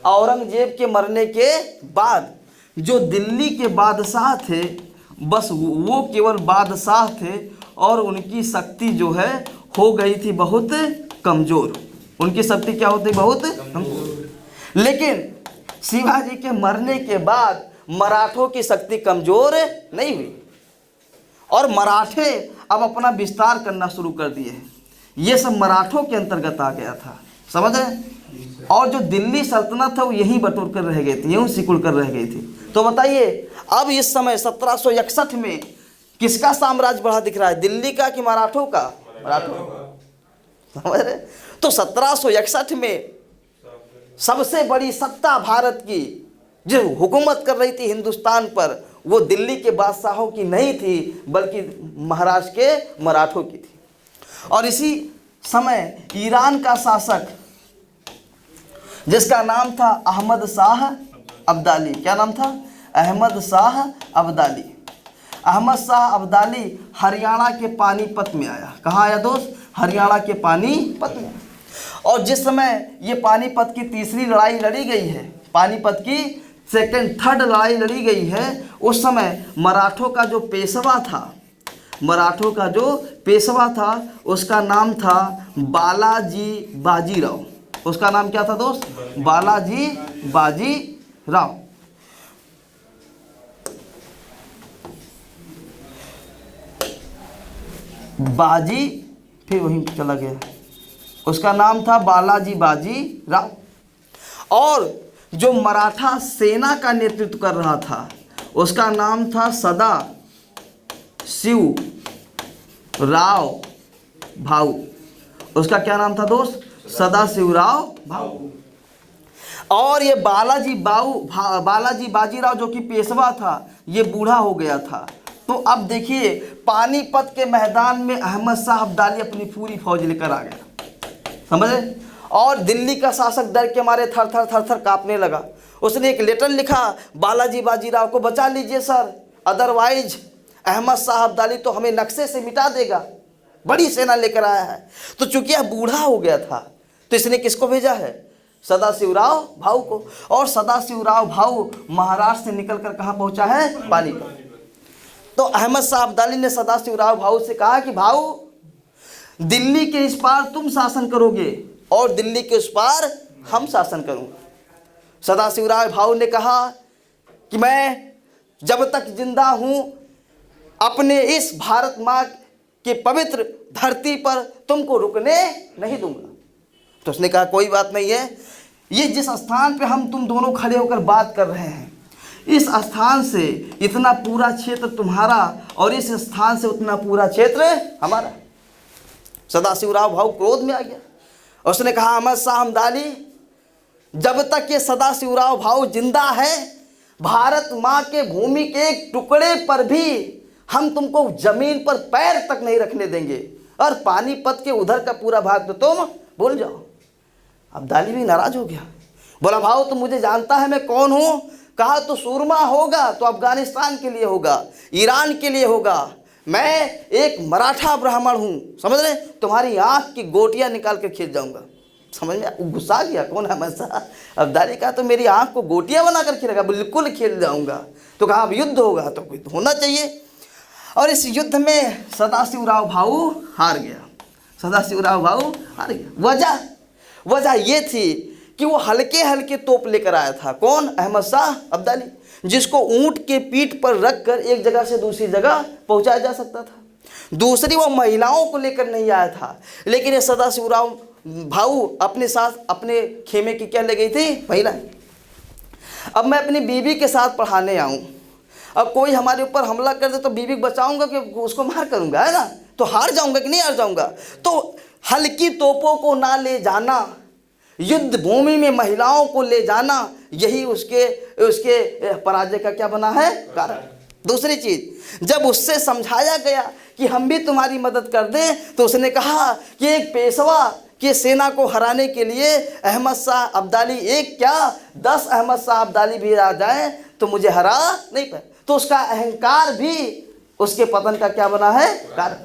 औरंगजेब के मरने के बाद जो दिल्ली के बादशाह थे, बस वो केवल बादशाह थे और उनकी शक्ति जो है हो गई थी बहुत कमज़ोर। उनकी शक्ति क्या होती? बहुत कमज़ोर। लेकिन शिवाजी के मरने के बाद मराठों की शक्ति कमज़ोर नहीं हुई और मराठे अब अपना विस्तार करना शुरू कर दिए। ये सब मराठों के अंतर्गत आ गया था, समझ रहे? और जो दिल्ली सल्तनत है वो यहीं बटोर कर रह गई थी, यूँ सिकुड़ कर रह गई थी। तो बताइए अब इस समय 1761 में किसका साम्राज्य बढ़ा दिख रहा है? दिल्ली का कि मराठों का? मराठों का, समझ रहे? तो 1761 में सबसे बड़ी सत्ता भारत की जो हुकूमत कर रही थी हिंदुस्तान पर, वो दिल्ली के बादशाहों की नहीं थी बल्कि महाराष्ट्र के मराठों की थी। और इसी समय ईरान का शासक जिसका नाम था अहमद शाह अब्दाली, क्या नाम था? अहमद शाह अब्दाली। अहमद शाह अब्दाली हरियाणा के पानीपत में आया। कहाँ आया दोस्त? हरियाणा के पानीपत में। और जिस समय ये पानीपत की तीसरी लड़ाई लड़ी गई है, पानीपत की थर्ड लड़ाई लड़ी गई है, उस समय मराठों का जो पेशवा था, मराठों का जो पेशवा था उसका नाम था बालाजी बाजीराव। उसका नाम क्या था दोस्त? बालाजी बाजीराव। बाजी फिर वहीं चला गया, उसका नाम था बालाजी बाजीराव। और जो मराठा सेना का नेतृत्व कर रहा था उसका नाम था सदा शिव राव भाऊ। उसका क्या नाम था दोस्त? सदा शिवराव भाऊ। और ये बालाजी बाजीराव जो कि पेशवा था, ये बूढ़ा हो गया था। तो अब देखिए पानीपत के मैदान में अहमद शाह अब्दाली अपनी पूरी फौज लेकर आ गया, समझे? और दिल्ली का शासक डर के मारे थर थर कांपने लगा। उसने एक लेटर लिखा बालाजी बाजीराव को, बचा लीजिए सर, अदरवाइज अहमद शाह अब्दाली तो हमें नक्शे से मिटा देगा, बड़ी सेना लेकर आया है। तो चूंकि यह बूढ़ा हो गया था तो इसने किसको भेजा है? सदाशिवराव भाऊ को। और सदाशिवराव भाऊ महाराष्ट्र से निकलकर कहाँ पहुंचा है? पानीपत। तो अहमद शाह अब्दाली ने सदाशिवराव भाऊ से कहा कि भाऊ, दिल्ली के इस पार तुम शासन करोगे और दिल्ली के उस पार हम शासन करूँगा। सदाशिवराव भाऊ ने कहा कि मैं जब तक जिंदा हूँ अपने इस भारत माँ के पवित्र धरती पर तुमको रुकने नहीं दूंगा। तो उसने कहा कोई बात नहीं है, ये जिस स्थान पे हम तुम दोनों खड़े होकर बात कर रहे हैं, इस स्थान से इतना पूरा क्षेत्र तुम्हारा और इस स्थान से उतना पूरा क्षेत्र हमारा। सदाशिवराव भाऊ क्रोध में आ गया। उसने कहा अहमद शाह अब्दाली, जब तक ये सदाशिवराव भाऊ जिंदा है, भारत माँ के भूमि के एक टुकड़े पर भी हम तुमको जमीन पर पैर तक नहीं रखने देंगे और पानीपत के उधर का पूरा भाग तो तुम भूल जाओ। अब्दाली भी नाराज हो गया, बोला भाऊ तुम मुझे जानता है मैं कौन हूँ? कहा तो सूरमा होगा तो अफगानिस्तान के लिए होगा, ईरान के लिए होगा, मैं एक मराठा ब्राह्मण हूँ, समझ रहे? तुम्हारी आँख की गोटियाँ निकाल कर खींच जाऊँगा। समझ में गुस्सा गया, कौन है अहमद शाह अब्दाली? कहा तो मेरी आँख को गोटियाँ बना कर खींचेगा, बिल्कुल खींच जाऊँगा। तो कहा अब युद्ध होगा तो कोई होना चाहिए। और इस युद्ध में सदाशिवराव भाऊ हार गया। सदाशिवराव भाऊ हार गया। वजह ये थी कि वो हल्के हल्के तोप लेकर आया था। कौन? अहमद शाह अब्दाली, जिसको ऊंट के पीठ पर रखकर एक जगह से दूसरी जगह पहुंचाया जा सकता था। दूसरी, वो महिलाओं को लेकर नहीं आया था, लेकिन ये सदाशिवराव भाऊ अपने साथ अपने खेमे की क्या ले गई थी? महिला। अब मैं अपनी बीवी के साथ पढ़ाने आऊँ, अब कोई हमारे ऊपर हमला कर दे तो बीवी को बचाऊंगा कि उसको मार करूंगा, है ना? तो हार जाऊंगा कि नहीं हार जाऊंगा? तो हल्की तोपों को ना ले जाना, युद्ध भूमि में महिलाओं को ले जाना, यही उसके पराजय का क्या बना है? कारण। दूसरी चीज, जब उससे समझाया गया कि हम भी तुम्हारी मदद कर दें, तो उसने कहा कि एक पेशवा कि सेना को हराने के लिए अहमद शाह अब्दाली एक क्या 10 अहमद शाह अब्दाली भी आ जाए तो मुझे हरा नहीं पाए। तो उसका अहंकार भी उसके पतन का क्या बना है कारण।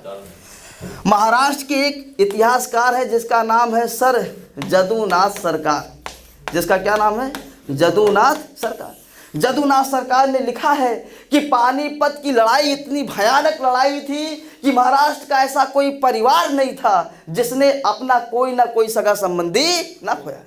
महाराष्ट्र के एक इतिहासकार है जिसका नाम है सर जदुनाथ सरकार। जिसका क्या नाम है? जदुनाथ सरकार। जदुनाथ सरकार ने लिखा है कि पानीपत की लड़ाई इतनी भयानक लड़ाई थी कि महाराष्ट्र का ऐसा कोई परिवार नहीं था जिसने अपना कोई ना कोई सगा संबंधी ना खोया।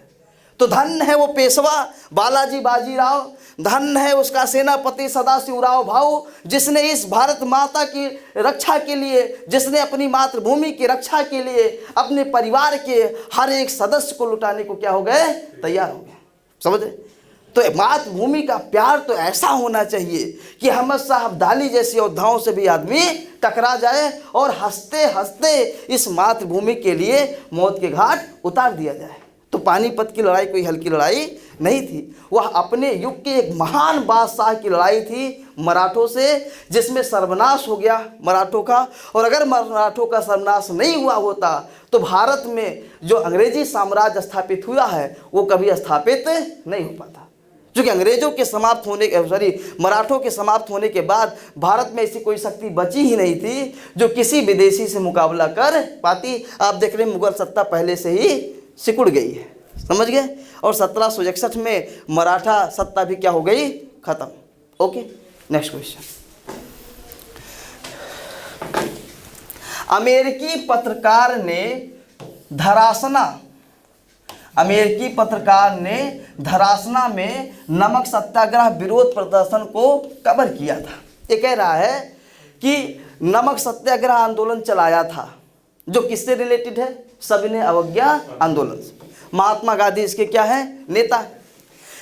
तो धन्य है वो पेशवा बालाजी बाजीराव, धन्य है उसका सेनापति सदाशिवराव भाऊ, जिसने इस भारत माता की रक्षा के लिए, जिसने अपनी मातृभूमि की रक्षा के लिए अपने परिवार के हर एक सदस्य को लुटाने को क्या हो गए, तैयार हो गए। समझ रहे? तो मातृभूमि का प्यार तो ऐसा होना चाहिए कि अहमद शाह अब्दाली जैसे योद्धाओं से भी आदमी टकरा जाए और हंसते हंसते इस मातृभूमि के लिए मौत के घाट उतार दिया जाए। तो पानीपत की लड़ाई कोई हल्की लड़ाई नहीं थी, वह अपने युग के एक महान बादशाह की लड़ाई थी मराठों से, जिसमें सर्वनाश हो गया मराठों का। और अगर मराठों का सर्वनाश नहीं हुआ होता तो भारत में जो अंग्रेजी साम्राज्य स्थापित हुआ है वो कभी स्थापित नहीं हो पाता। क्योंकि अंग्रेजों के समाप्त होने मराठों के समाप्त होने के बाद भारत में ऐसी कोई शक्ति बची ही नहीं थी जो किसी विदेशी से मुकाबला कर पाती। आप देख रहे हैं मुगल सत्ता पहले से ही सिकुड़ गई है, समझ गए। और 1761 में मराठा सत्ता भी क्या हो गई, खत्म। Okay, next question. अमेरिकी पत्रकार ने धरासना में नमक सत्याग्रह विरोध प्रदर्शन को कवर किया था। ये कह रहा है कि नमक सत्याग्रह आंदोलन चलाया था जो किससे रिलेटेड है, सविनय अवज्ञा आंदोलन से। महात्मा गांधी इसके क्या है, नेता।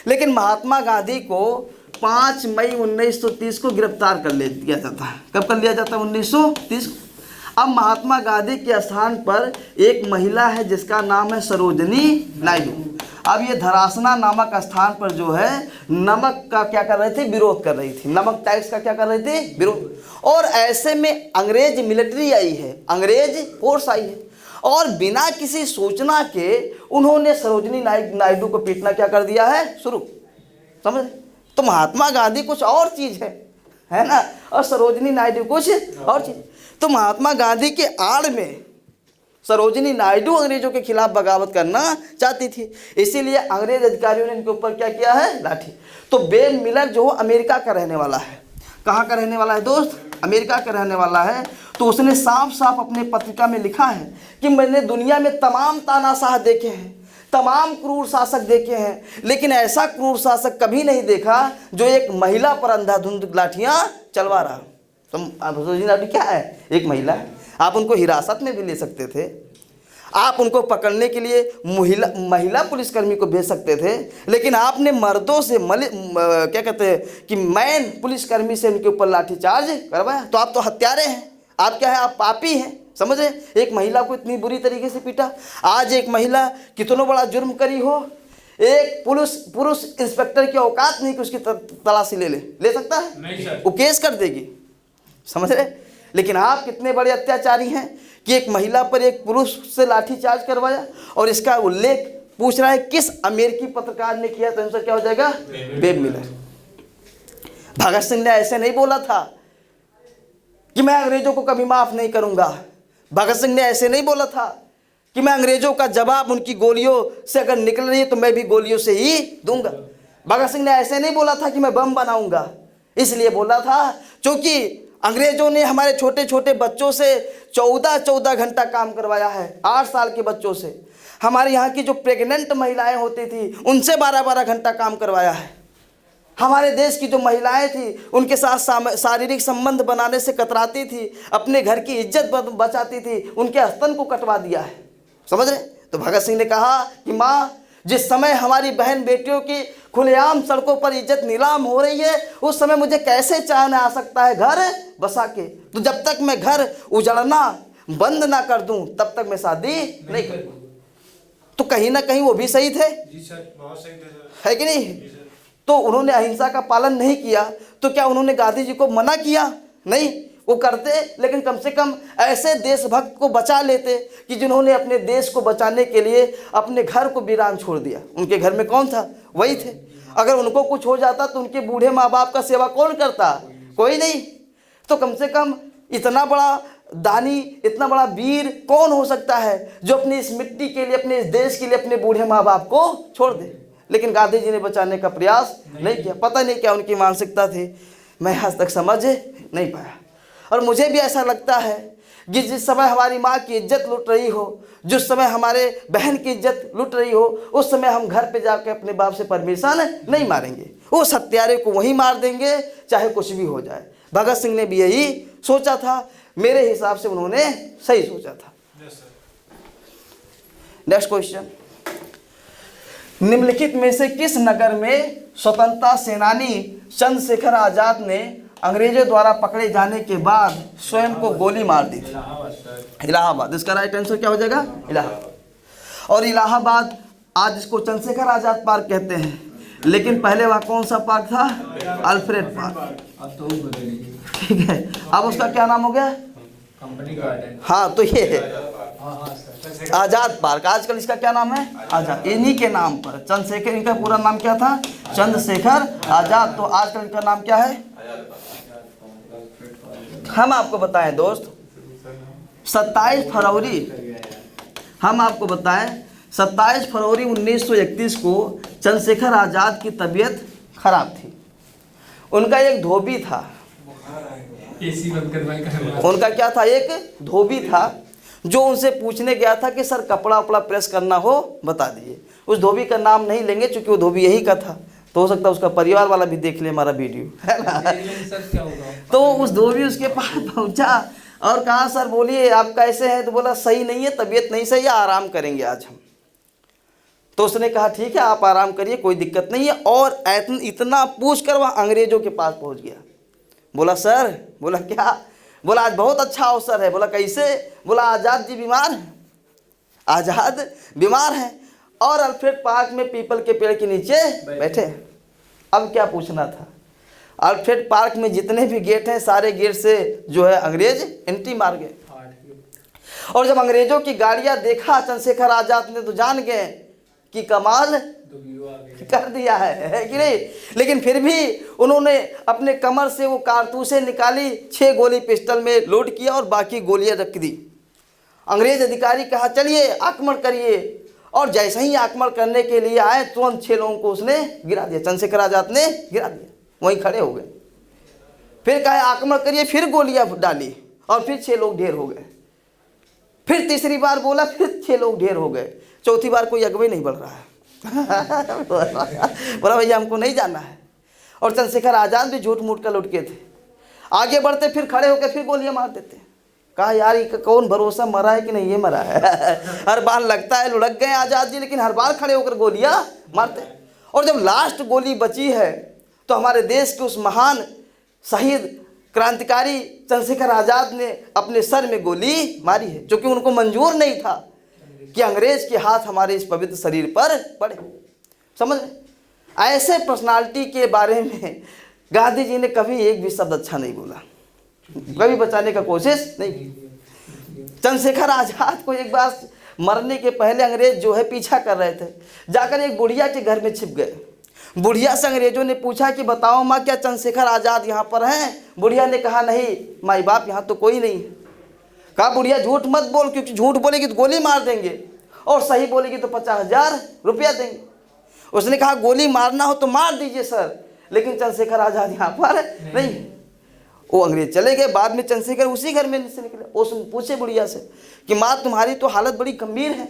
लेकिन महात्मा गांधी को 5 मई 1930 को गिरफ्तार कर लिया जाता है। कब कर लिया जाता है? 1930 को। अब महात्मा गांधी के स्थान पर एक महिला है जिसका नाम है सरोजनी नायडू। अब ये धरासना नामक स्थान पर जो है नमक का क्या कर रहे थे, विरोध कर रही थी। नमक टैक्स का क्या कर रहे थे, विरोध। और ऐसे में अंग्रेज मिलिट्री आई है, अंग्रेज फोर्स आई है और बिना किसी सूचना के उन्होंने सरोजनी नायडू को पीटना क्या कर दिया है, शुरू। समझ? तो महात्मा गांधी कुछ और चीज़ है ना, और सरोजनी नायडू कुछ और चीज़। तो महात्मा गांधी के आड़ में सरोजनी नायडू अंग्रेजों के खिलाफ बगावत करना चाहती थी, इसीलिए अंग्रेज अधिकारियों ने इनके ऊपर क्या किया है, लाठी। तो बेन मिलर जो अमेरिका का रहने वाला है, कहाँ का रहने वाला है दोस्त, अमेरिका का रहने वाला है। तो उसने साफ साफ अपने पत्रिका में लिखा है कि मैंने दुनिया में तमाम तानाशाह देखे हैं, तमाम क्रूर शासक देखे हैं, लेकिन ऐसा क्रूर शासक कभी नहीं देखा जो एक महिला पर अंधाधुंध लाठियाँ चलवा रहा। तो सरोजनी नायडू क्या है, एक महिला है। आप उनको हिरासत में भी ले सकते थे, आप उनको पकड़ने के लिए महिला पुलिसकर्मी को भेज सकते थे, लेकिन आपने मर्दों से क्या कहते हैं कि मैन पुलिसकर्मी से उनके ऊपर लाठीचार्ज करवाया। तो आप तो हत्यारे हैं, आप क्या है, आप पापी हैं। समझ रहे? एक महिला को इतनी बुरी तरीके से पीटा। आज एक महिला कितना बड़ा जुर्म करी हो, एक पुरुष इंस्पेक्टर की औकात नहीं कि उसकी तलाशी ले सकता है, नहीं सर, वो केस कर देगी। समझ रहे? लेकिन आप कितने बड़े अत्याचारी हैं कि एक महिला पर एक पुरुष से लाठीचार्ज करवाया। और इसका उल्लेख पूछ रहा है किस अमेरिकी पत्रकार ने किया, तो आंसर क्या हो जाएगा, बेन मिलर। भगत सिंह ने ऐसे नहीं बोला था कि मैं अंग्रेजों को कभी माफ नहीं करूंगा। भगत सिंह ने ऐसे नहीं बोला था कि मैं अंग्रेजों का जवाब उनकी गोलियों से अगर निकल रही है तो मैं भी गोलियों से ही दूंगा। भगत सिंह ने ऐसे नहीं बोला था कि मैं बम बनाऊंगा, इसलिए बोला था क्योंकि अंग्रेजों ने हमारे छोटे छोटे बच्चों से 14-14 घंटा काम करवाया है, 8 साल के बच्चों से। हमारे यहाँ की जो प्रेग्नेंट महिलाएं होती थी उनसे 12-12 घंटा काम करवाया है। हमारे देश की जो महिलाएं थी उनके साथ शारीरिक संबंध बनाने से कतराती थी, अपने घर की इज्जत बचाती थी, उनके स्तन को कटवा दिया है। समझ रहे? तो भगत सिंह ने कहा कि माँ, जिस समय हमारी बहन बेटियों की खुलेआम सड़कों पर इज्जत नीलाम हो रही है उस समय मुझे कैसे चैन आ सकता है घर बसा के। तो जब तक मैं घर उजड़ना बंद ना कर दूं तब तक मैं शादी नहीं करूंगा। तो कहीं ना कहीं वो भी सही थे, जी सर, बहुत सही थे सर, है कि नहीं? तो उन्होंने अहिंसा का पालन नहीं किया, तो क्या उन्होंने गांधी जी को मना किया? नहीं, वो करते, लेकिन कम से कम ऐसे देशभक्त को बचा लेते कि जिन्होंने अपने देश को बचाने के लिए अपने घर को वीरान छोड़ दिया। उनके घर में कौन था? वही थे। अगर उनको कुछ हो जाता तो उनके बूढ़े माँ बाप का सेवा कौन करता? कोई नहीं। तो कम से कम इतना बड़ा दानी, इतना बड़ा वीर कौन हो सकता है जो अपनी इस मिट्टी के लिए, अपने इस देश के लिए अपने बूढ़े माँ बाप को छोड़ दे? लेकिन गांधी जी ने बचाने का प्रयास नहीं किया। पता नहीं क्या उनकी मानसिकता थी, मैं आज तक समझ नहीं पाया। और मुझे भी ऐसा लगता है कि जिस समय हमारी माँ की इज्जत लुट रही हो, जिस समय हमारे बहन की इज्जत लुट रही हो, उस समय हम घर पे जाकर अपने बाप से परमिशन नहीं मारेंगे। उस हत्यारे को वहीं मार देंगे, चाहे कुछ भी हो जाए। भगत सिंह ने भी यही सोचा था। मेरे हिसाब से उन्होंने सही सोचा था। नेक्स्ट क्वेश्चन, निम्नलिखित में से किस नगर में स्वतंत्रता सेनानी चंद्रशेखर आजाद ने अंग्रेजों द्वारा पकड़े जाने के बाद स्वयं को गोली मार दी थी? इलाहाबाद। इसका राइट आंसर क्या हो जाएगा? इलाहाबाद। और इलाहाबाद आज इसको चंद्रशेखर आजाद पार्क कहते हैं, लेकिन पहले वहाँ कौन सा पार्क था? Alfred park. अब तो बदलेगी। ठीक है, अब उसका क्या नाम हो गया? Company garden. हाँ, तो ये है सर। आजाद पार्क। आजकल इसका क्या नाम है? आजाद। इन्हीं के नाम पर चंद्रशेखर, इनका पूरा नाम क्या था? चंद्रशेखर आजाद। तो आजकल इनका नाम क्या है? हम आपको बताएं दोस्त, 27 फरवरी, हम आपको बताएं 27 फरवरी 1931 को चंद्रशेखर आजाद की तबीयत खराब थी। उनका एक धोबी था। एसी बंद करवाएं। उनका क्या था? एक धोबी था जो उनसे पूछने गया था कि सर कपड़ा वपड़ा प्रेस करना हो बता दीजिए। उस धोबी का नाम नहीं लेंगे क्योंकि वो धोबी यही का था, तो हो सकता है उसका परिवार वाला भी देख ले हमारा वीडियो, है ना? सर क्या होगा? तो उस धोबी उसके पास पहुंचा और कहा सर बोलिए आप कैसे हैं? तो बोला सही नहीं है, तबीयत नहीं सही है, आराम करेंगे आज हम। तो उसने कहा ठीक है आप आराम करिए, कोई दिक्कत नहीं है। और इतना पूछ कर वह अंग्रेजों के पास पहुंच गया। बोला सर, बोला क्या? बोला आज बहुत अच्छा अवसर है। बोला कैसे? बोला आज़ाद जी बीमार हैं, आज़ाद बीमार हैं और अल्फ्रेड पार्क में पीपल के पेड़ के नीचे बैठे हैं। अब क्या पूछना था? अल्फ्रेड पार्क में जितने भी गेट हैं सारे गेट से जो है अंग्रेज एंट्री मार गए। और जब अंग्रेजों की गाड़ियां देखा चंद्रशेखर आजाद ने तो जान गए कि कमाल कर दिया है कि नहीं। लेकिन फिर भी उन्होंने अपने कमर से वो कारतूसें निकाली, 6 गोली पिस्टल में लोड किया और बाकी गोलियां रख दी। अंग्रेज अधिकारी कहा चलिए आक्रमण करिए, और जैसे ही आक्रमण करने के लिए आए तुरंत 6 लोगों को उसने गिरा दिया, चंद्रशेखर आजाद ने गिरा दिया, वहीं खड़े हो गए। फिर कहा आक्रमण करिए, फिर गोलियां डाली और फिर 6 लोग ढेर हो गए। फिर तीसरी बार बोला, फिर 6 लोग ढेर हो गए। चौथी बार कोई अगुवाई नहीं बढ़ रहा है। बोला भैया हमको नहीं जाना है। और चंद्रशेखर आजाद भी झूठ मूठ का लुटके थे, आगे बढ़ते फिर खड़े होकर फिर गोलियां मार देते। कहा यार ये कौन भरोसा, मरा है कि नहीं? ये मरा है। हर बार लगता है लुढ़क गए आजाद जी, लेकिन हर बार खड़े होकर गोलियां मारते। और जब लास्ट गोली बची है तो हमारे देश के उस महान शहीद क्रांतिकारी चंद्रशेखर आजाद ने अपने सर में गोली मारी है, जो कि उनको मंजूर नहीं था कि अंग्रेज के हाथ हमारे इस पवित्र शरीर पर पड़े। समझ? ऐसे पर्सनालिटी के बारे में गांधी जी ने कभी एक भी शब्द अच्छा नहीं बोला, कभी बचाने का कोशिश नहीं की। चंद्रशेखर आजाद को एक बार मरने के पहले अंग्रेज जो है पीछा कर रहे थे, जाकर एक बुढ़िया के घर में छिप गए। बुढ़िया से अंग्रेजों ने पूछा कि बताओ माँ क्या चंद्रशेखर आजाद यहाँ पर हैं? बुढ़िया ने कहा नहीं माई बाप यहाँ तो कोई नहीं है। कहा बुढ़िया झूठ मत बोल, क्योंकि झूठ बोलेगी तो गोली मार देंगे और सही बोलेगी तो 50,000 रुपया देंगे। उसने कहा गोली मारना हो तो मार दीजिए सर, लेकिन चंद्रशेखर आजाद यहाँ पर नहीं। वो अंग्रेज चले गए। बाद में चंद्रशेखर उसी घर में से निकले। उस पूछे बुढ़िया से कि माँ तुम्हारी तो हालत बड़ी गंभीर है,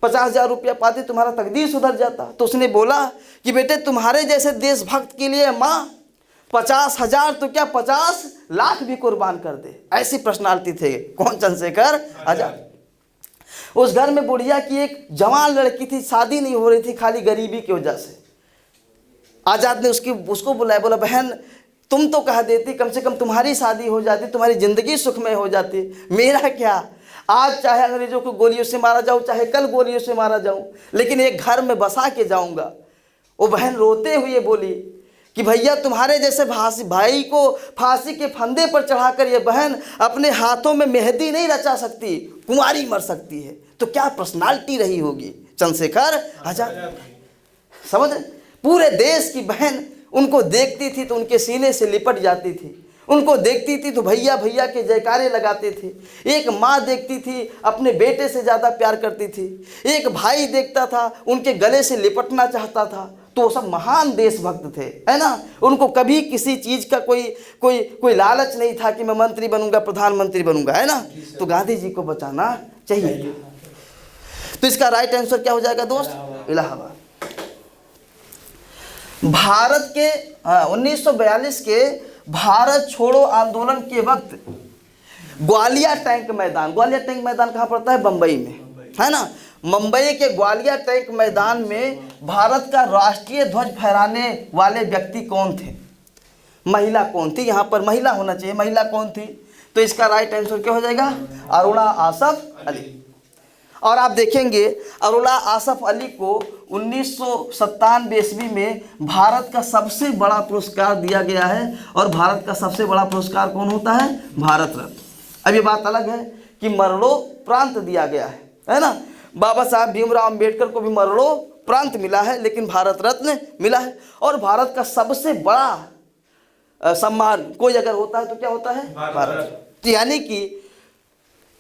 50,000 रुपया पाते तुम्हारा तकदीर सुधर जाता। तो उसने बोला कि बेटे तुम्हारे जैसे देशभक्त के लिए माँ 50,000 तो क्या 50 लाख भी कुर्बान कर दे। ऐसी पर्सनालिटी थे। कौन? चंद्रशेखर आजाद। उस घर में बुढ़िया की एक जवान लड़की थी, शादी नहीं हो रही थी खाली गरीबी की वजह से। आजाद ने उसको बुलाया, बोला बहन तुम तो कह देती, कम से कम तुम्हारी शादी हो जाती, तुम्हारी जिंदगी सुखमय हो जाती, मेरा क्या? आज चाहे अंग्रेजों को गोलियों से मारा जाऊं, चाहे कल गोलियों से मारा जाऊं, लेकिन एक घर में बसा के जाऊंगा। वो बहन रोते हुए बोली कि भैया तुम्हारे जैसे भाई को फांसी के फंदे पर चढ़ाकर ये बहन अपने हाथों में मेहंदी नहीं रचा सकती, कुंवारी मर सकती है, तो क्या पर्सनालिटी रही होगी चंद्रशेखर आजाद। समझ रहे? पूरे देश की बहन उनको देखती थी तो उनके सीने से लिपट जाती थी, उनको देखती थी तो भैया भैया के जयकारे लगाते थे। एक माँ देखती थी अपने बेटे से ज़्यादा प्यार करती थी, एक भाई देखता था उनके गले से लिपटना चाहता था। तो वो सब महान देशभक्त थे, है ना। उनको कभी किसी चीज़ का कोई लालच नहीं था कि मैं मंत्री बनूंगा, प्रधानमंत्री बनूंगा, है ना। तो गांधी जी को बचाना चाहिए। तो इसका राइट आंसर क्या हो जाएगा दोस्त? इलाहाबाद। भारत के 1942 के भारत छोड़ो आंदोलन के वक्त ग्वालियर टैंक मैदान कहाँ पड़ता है? बम्बई में, है ना। मुंबई के ग्वालियर टैंक मैदान में भारत का राष्ट्रीय ध्वज फहराने वाले व्यक्ति कौन थे? महिला कौन थी? यहाँ पर महिला होना चाहिए, महिला कौन थी? तो इसका राइट आंसर क्या हो जाएगा? अरुणा आसफ अली। और आप देखेंगे अरुणा आसफ अली को 1997 ईस्वी में भारत का सबसे बड़ा पुरस्कार दिया गया है। और भारत का सबसे बड़ा पुरस्कार कौन होता है? भारत रत्न। अब ये बात अलग है कि मरणोपरांत दिया गया है ना। बाबा साहब भीमराव अंबेडकर को भी मरणोपरांत मिला है, लेकिन भारत रत्न मिला है। और भारत का सबसे बड़ा सम्मान कोई अगर होता है तो क्या होता है? भारत रत्न। तो यानी कि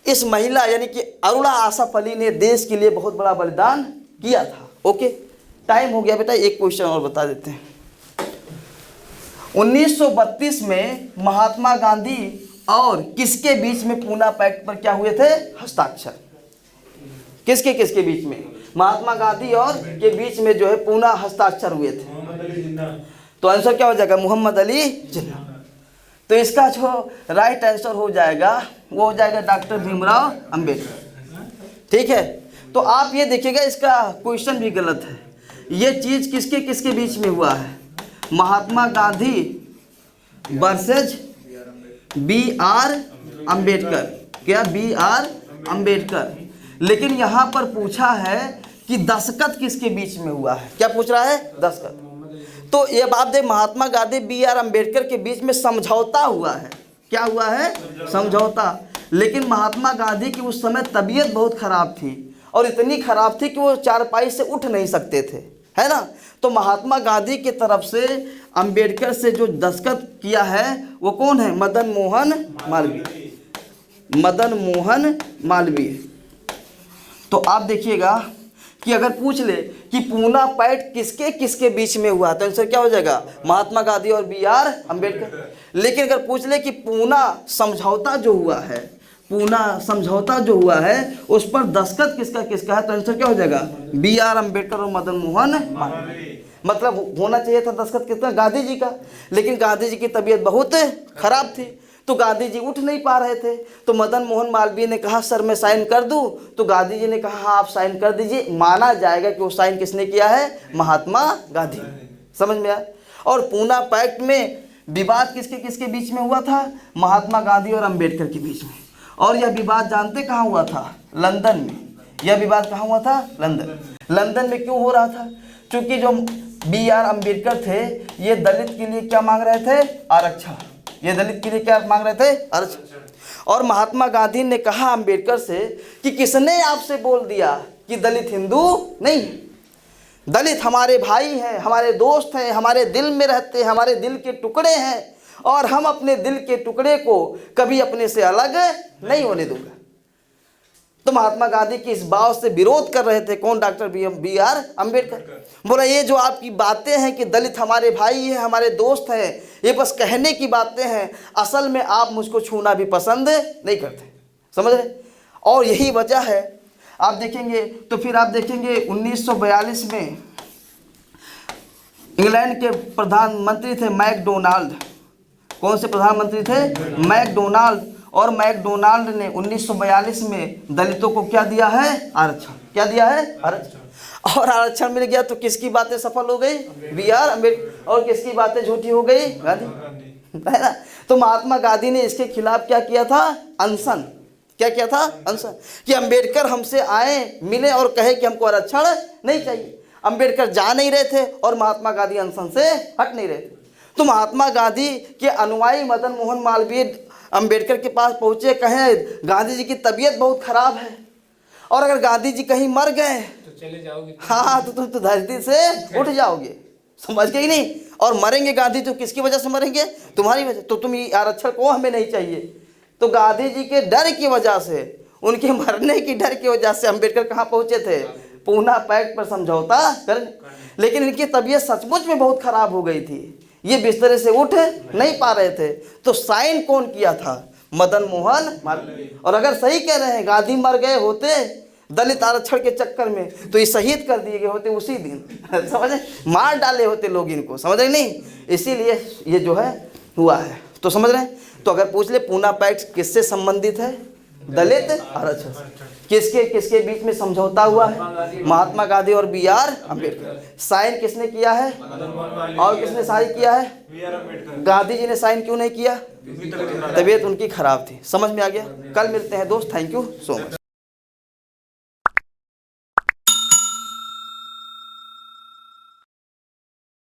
इस महिला यानी कि अरुणा आसफ अली ने देश के लिए बहुत बड़ा बलिदान किया था। ओके, टाइम हो गया बेटा, एक क्वेश्चन और बता देते हैं। 1932 में महात्मा गांधी और किसके बीच में पूना पैक्ट पर क्या हुए थे? हस्ताक्षर। किसके बीच में? महात्मा गांधी और के बीच में जो है पूना हस्ताक्षर हुए थे। तो आंसर क्या हो जाएगा? मोहम्मद अली जिन्ना। तो इसका जो राइट आंसर हो जाएगा वो हो जाएगा डॉक्टर भीमराव अंबेडकर। ठीक है, तो आप ये देखिएगा इसका क्वेश्चन भी गलत है। ये चीज़ किसके बीच में हुआ है? Mahatma Gandhi versus B.R. अंबेडकर। क्या? B.R. अंबेडकर। लेकिन यहाँ पर पूछा है कि दस्तखत किसके बीच में हुआ है? क्या पूछ रहा है? दस्तखत। तो ये बात दे, महात्मा गांधी B.R. अंबेडकर के बीच में समझौता हुआ है। क्या हुआ है? समझौता। लेकिन महात्मा गांधी की उस समय तबीयत बहुत खराब थी, और इतनी खराब थी कि वो चारपाई से उठ नहीं सकते थे, है ना। तो महात्मा गांधी की तरफ से अंबेडकर से जो दस्तखत किया है वो कौन है? मदन मोहन मालवीय। मदन मोहन मालवीय। तो आप देखिएगा कि अगर पूछ ले कि पूना पैक्ट किसके बीच में हुआ तो आंसर क्या हो जाएगा? महात्मा गांधी और B.R. अंबेडकर। लेकिन अगर पूछ ले कि पूना समझौता जो हुआ है, पूना समझौता जो हुआ है उस पर दस्तखत किसका है तो आंसर क्या हो जाएगा? B.R. अंबेडकर और मदन मोहन मालवीय। मतलब होना चाहिए था दस्तखत किसका? गांधी जी का। लेकिन गांधी जी की तबीयत बहुत खराब थी तो गांधी जी उठ नहीं पा रहे थे। तो मदन मोहन मालवीय ने कहा सर मैं साइन कर दूं, तो गांधी जी ने कहा हाँ आप साइन कर दीजिए। माना जाएगा कि वो साइन किसने किया है? महात्मा गांधी। समझ में आया? और पूना पैक्ट में विवाद किसके बीच में हुआ था? महात्मा गांधी और अंबेडकर के बीच में। और यह विवाद जानते कहाँ हुआ था? लंदन में। यह विवाद कहाँ हुआ था? लंदन में। क्यों हो रहा था? क्योंकि जो B.R. अंबेडकर थे ये दलित के लिए क्या मांग रहे थे? आरक्षण। ये दलित के लिए क्या मांग रहे थे? आरक्षण। और महात्मा गांधी ने कहा अंबेडकर से कि किसने आपसे बोल दिया कि दलित हिंदू नहीं? दलित हमारे भाई हैं, हमारे दोस्त हैं, हमारे दिल में रहते हैं, हमारे दिल के टुकड़े हैं, और हम अपने दिल के टुकड़े को कभी अपने से अलग नहीं होने दूंगा। तो महात्मा गांधी की इस बात से विरोध कर रहे थे कौन? Doctor B.R. अंबेडकर। बोला ये जो आपकी बातें हैं कि दलित हमारे भाई हैं, हमारे दोस्त हैं, ये बस कहने की बातें हैं, असल में आप मुझको छूना भी पसंद नहीं करते। समझ रहे? और यही वजह है आप देखेंगे तो फिर आप देखेंगे 1942 में इंग्लैंड के प्रधानमंत्री थे मैकडोनाल्ड। कौन से प्रधानमंत्री थे? मैकडोनाल्ड। और मैकडोनाल्ड ने 1942 में दलितों को क्या दिया है? आरक्षण। क्या दिया है? आरक्षण। और आरक्षण मिल गया तो किसकी बातें सफल हो गई? B.R. अंबेडकर। और किसकी बातें झूठी हो गई? गांधी, है ना। तो महात्मा गांधी ने इसके खिलाफ क्या किया था? अनशन। क्या किया था? अनशन। कि अंबेडकर हमसे आए, मिले और कहे कि हमको आरक्षण नहीं चाहिए। अंबेडकर जा नहीं रहे थे और महात्मा गांधी अनशन से हट नहीं रहे थे। तो महात्मा गांधी के अनुयायी मदन मोहन मालवीय अंबेडकर के पास पहुँचे, कहें गांधी जी की तबीयत बहुत खराब है और अगर गांधी जी कहीं मर गए तो चले जाओगे। हाँ तो तुम तो धरती से उठ जाओगे, समझ गए ही नहीं। और मरेंगे गांधी तो किसकी वजह से मरेंगे? तुम्हारी वजह। तो तुम ये आरक्षण को हमें नहीं चाहिए। तो गांधी जी के डर की वजह से, उनके मरने की डर की वजह से अम्बेडकर कहाँ पहुँचे थे? पूना पैक्ट पर समझौता कर। लेकिन इनकी तबीयत सचमुच में बहुत खराब हो गई थी, ये बिस्तरे से उठ नहीं पा रहे थे। तो साइन कौन किया था? मदन मोहन मालवीय। और अगर सही कह रहे हैं गांधी मर गए होते दलित आरक्षण के चक्कर में तो ये शहीद कर दिए गए होते उसी दिन समझे, मार डाले होते लोग इनको, समझ रहे नहीं। इसीलिए ये जो है हुआ है, तो समझ रहे हैं। तो अगर पूछ ले पूना पैक्ट किससे संबंधित है? दलित आरक्षण। किसके किसके बीच में समझौता हुआ है? महात्मा गांधी और BR अम्बेडकर। साइन किसने किया है और किसने साइन किया है? गांधी जी ने साइन क्यों नहीं किया? तबीयत उनकी खराब थी। समझ में आ गया? कल मिलते हैं दोस्त, थैंक यू सो मच।